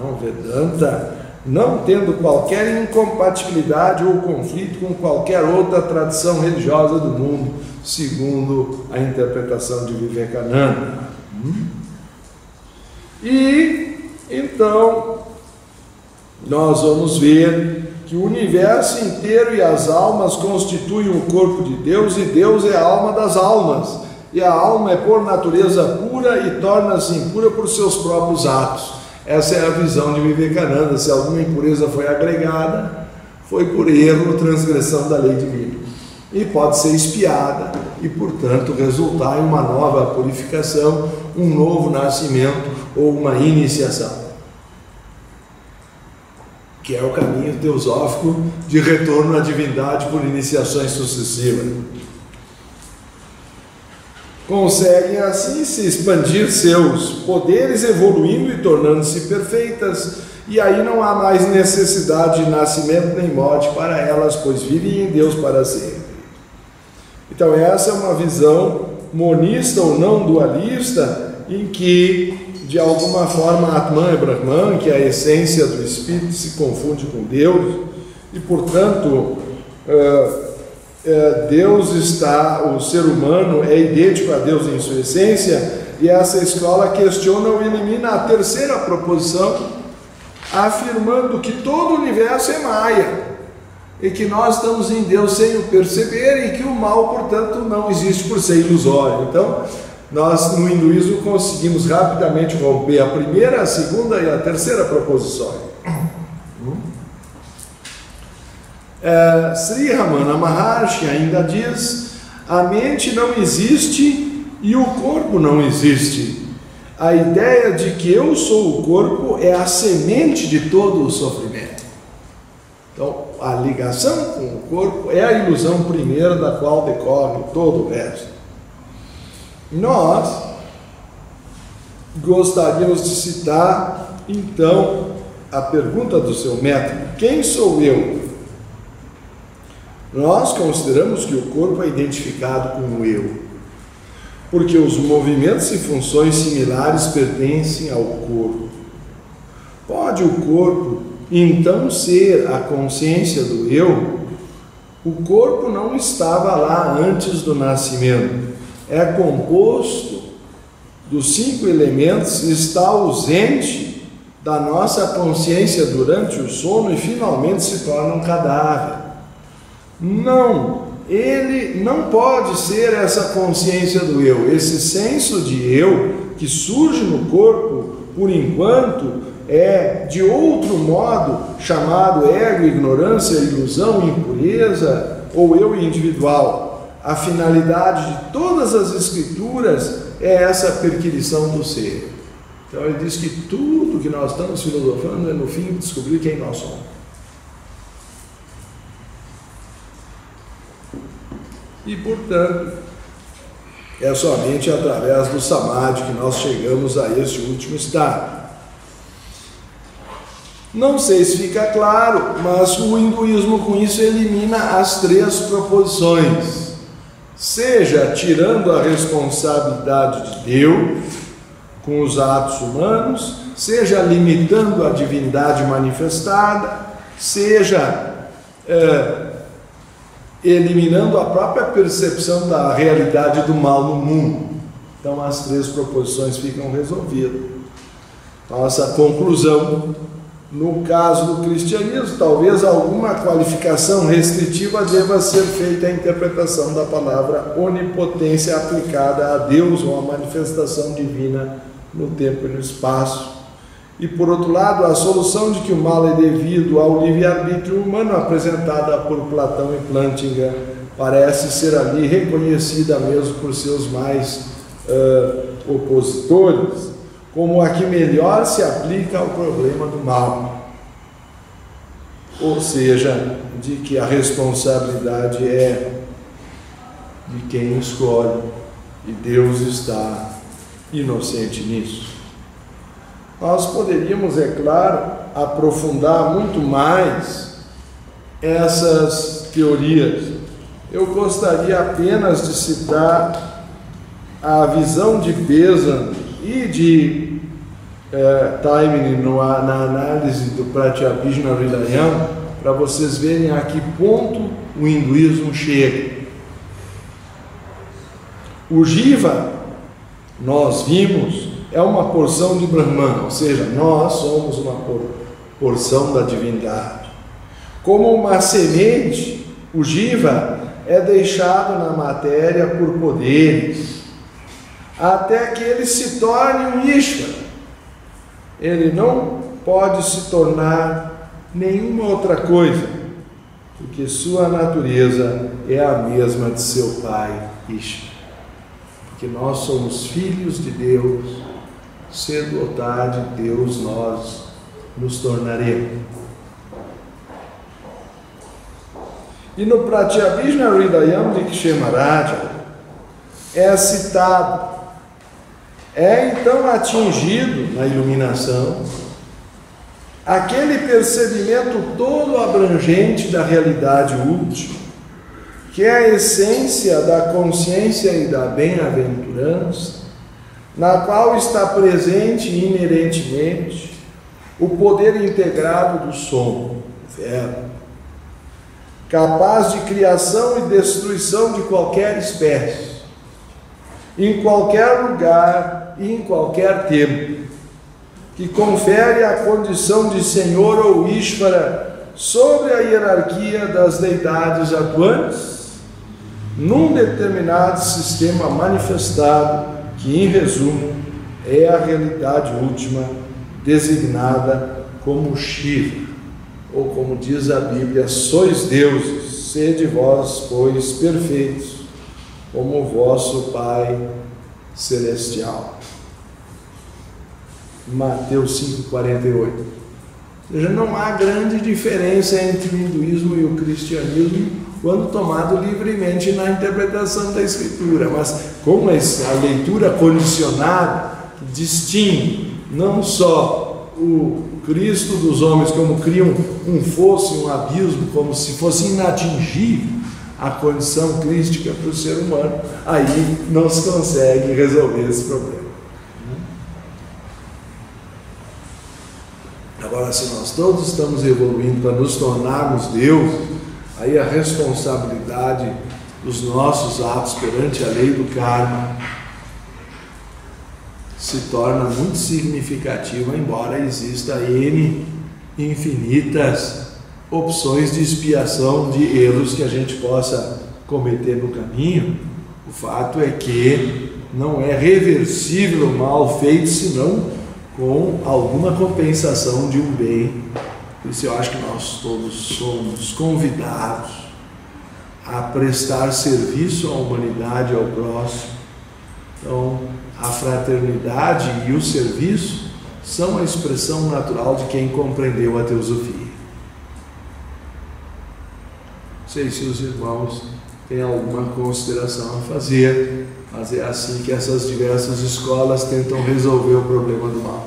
[SPEAKER 1] Não, Vedanta, não tendo qualquer incompatibilidade ou conflito com qualquer outra tradição religiosa do mundo, segundo a interpretação de Vivekananda. E então nós vamos ver que o universo inteiro e as almas constituem o corpo de Deus, e Deus é a alma das almas, e a alma é por natureza pura e torna-se impura por seus próprios atos. Essa é a visão de Vivekananda. Se alguma impureza foi agregada, foi por erro, transgressão da lei divina, e pode ser expiada e, portanto, resultar em uma nova purificação, um novo nascimento ou uma iniciação, que é o caminho teosófico de retorno à divindade por iniciações sucessivas. Conseguem assim se expandir seus poderes, evoluindo e tornando-se perfeitas, e aí não há mais necessidade de nascimento nem morte para elas, pois vivem em Deus para sempre. Então essa é uma visão monista ou não dualista, em que de alguma forma Atman e Brahman, que é a essência do Espírito, se confunde com Deus, e portanto Deus está, o ser humano é idêntico a Deus em sua essência, e essa escola questiona ou elimina a terceira proposição, afirmando que todo o universo é Maya, e que nós estamos em Deus sem o perceber, e que o mal, portanto, não existe por ser ilusório. Então, nós no hinduísmo conseguimos rapidamente romper a primeira, a segunda e a terceira proposições. Sri Ramana Maharshi ainda diz: a mente não existe e o corpo não existe. A ideia de que eu sou o corpo é a semente de todo o sofrimento. Então, a ligação com o corpo é a ilusão primeira da qual decorre todo o resto. Nós gostaríamos de citar, então, a pergunta do seu método: quem sou eu? Nós consideramos que o corpo é identificado com o eu, porque os movimentos e funções similares pertencem ao corpo. Pode o corpo, então, ser a consciência do eu? O corpo não estava lá antes do nascimento. É composto dos 5 elementos, está ausente da nossa consciência durante o sono e finalmente se torna um cadáver. Não, ele não pode ser essa consciência do eu. Esse senso de eu que surge no corpo, por enquanto, é de outro modo chamado ego, ignorância, ilusão, impureza ou eu individual. A finalidade de todas as escrituras é essa perquisição do ser. Então ele diz que tudo que nós estamos filosofando é no fim descobrir quem nós somos. E portanto é somente através do Samadhi que nós chegamos a este último estado. Não sei se fica claro, mas o hinduísmo com isso elimina as 3 proposições. Seja tirando a responsabilidade de Deus com os atos humanos, seja limitando a divindade manifestada, seja eliminando a própria percepção da realidade do mal no mundo. Então as 3 proposições ficam resolvidas. Nossa conclusão: no caso do cristianismo, talvez alguma qualificação restritiva deva ser feita à interpretação da palavra onipotência aplicada a Deus ou a manifestação divina no tempo e no espaço. E por outro lado, a solução de que o mal é devido ao livre-arbítrio humano, apresentada por Platão e Plantinga, parece ser ali reconhecida mesmo por seus mais opositores como a que melhor se aplica ao problema do mal. Ou seja, de que a responsabilidade é de quem escolhe, e Deus está inocente nisso. Nós poderíamos, é claro, aprofundar muito mais essas teorias. Eu gostaria apenas de citar a visão de Pesant e de Taimini na análise do Pratyabhijna Hridayam, para vocês verem a que ponto o hinduísmo chega. O Jiva, nós vimos, é uma porção de Brahman, ou seja, nós somos uma porção da divindade. Como uma semente, o Jiva é deixado na matéria por poderes, até que ele se torne um Ishvara. Ele não pode se tornar nenhuma outra coisa, porque sua natureza é a mesma de seu pai Ishvara. Porque nós somos filhos de Deus, cedo ou tarde Deus nós nos tornaremos. E no Pratyabhijna Hridayam de Kshemaraja é citado, é então atingido na iluminação aquele percebimento todo abrangente da realidade última, que é a essência da consciência e da bem-aventurança, na qual está presente inerentemente o poder integrado do som, o verbo, capaz de criação e destruição de qualquer espécie, em qualquer lugar e em qualquer tempo, que confere a condição de Senhor ou Ishvara sobre a hierarquia das deidades atuantes, num determinado sistema manifestado, que, em resumo, é a realidade última, designada como Shiva, ou como diz a Bíblia, sois deuses, sede vós, pois, perfeitos, como o vosso Pai Celestial. Mateus 5,48. Ou seja, não há grande diferença entre o hinduísmo e o cristianismo quando tomado livremente na interpretação da Escritura, mas como a leitura condicionada distingue não só o Cristo dos homens como criam um fosso, um abismo, como se fosse inatingível a condição crística para o ser humano, aí não se consegue resolver esse problema. Agora, se nós todos estamos evoluindo para nos tornarmos Deus, aí a responsabilidade dos nossos atos perante a lei do karma se torna muito significativa, embora exista N infinitas opções de expiação de erros que a gente possa cometer no caminho. O fato é que não é reversível o mal feito, senão com alguma compensação de um bem. Por isso eu acho que nós todos somos convidados a prestar serviço à humanidade, ao próximo. Então, a fraternidade e o serviço são a expressão natural de quem compreendeu a teosofia. Não sei se os irmãos têm alguma consideração a fazer, mas é assim que essas diversas escolas tentam resolver o problema do mal.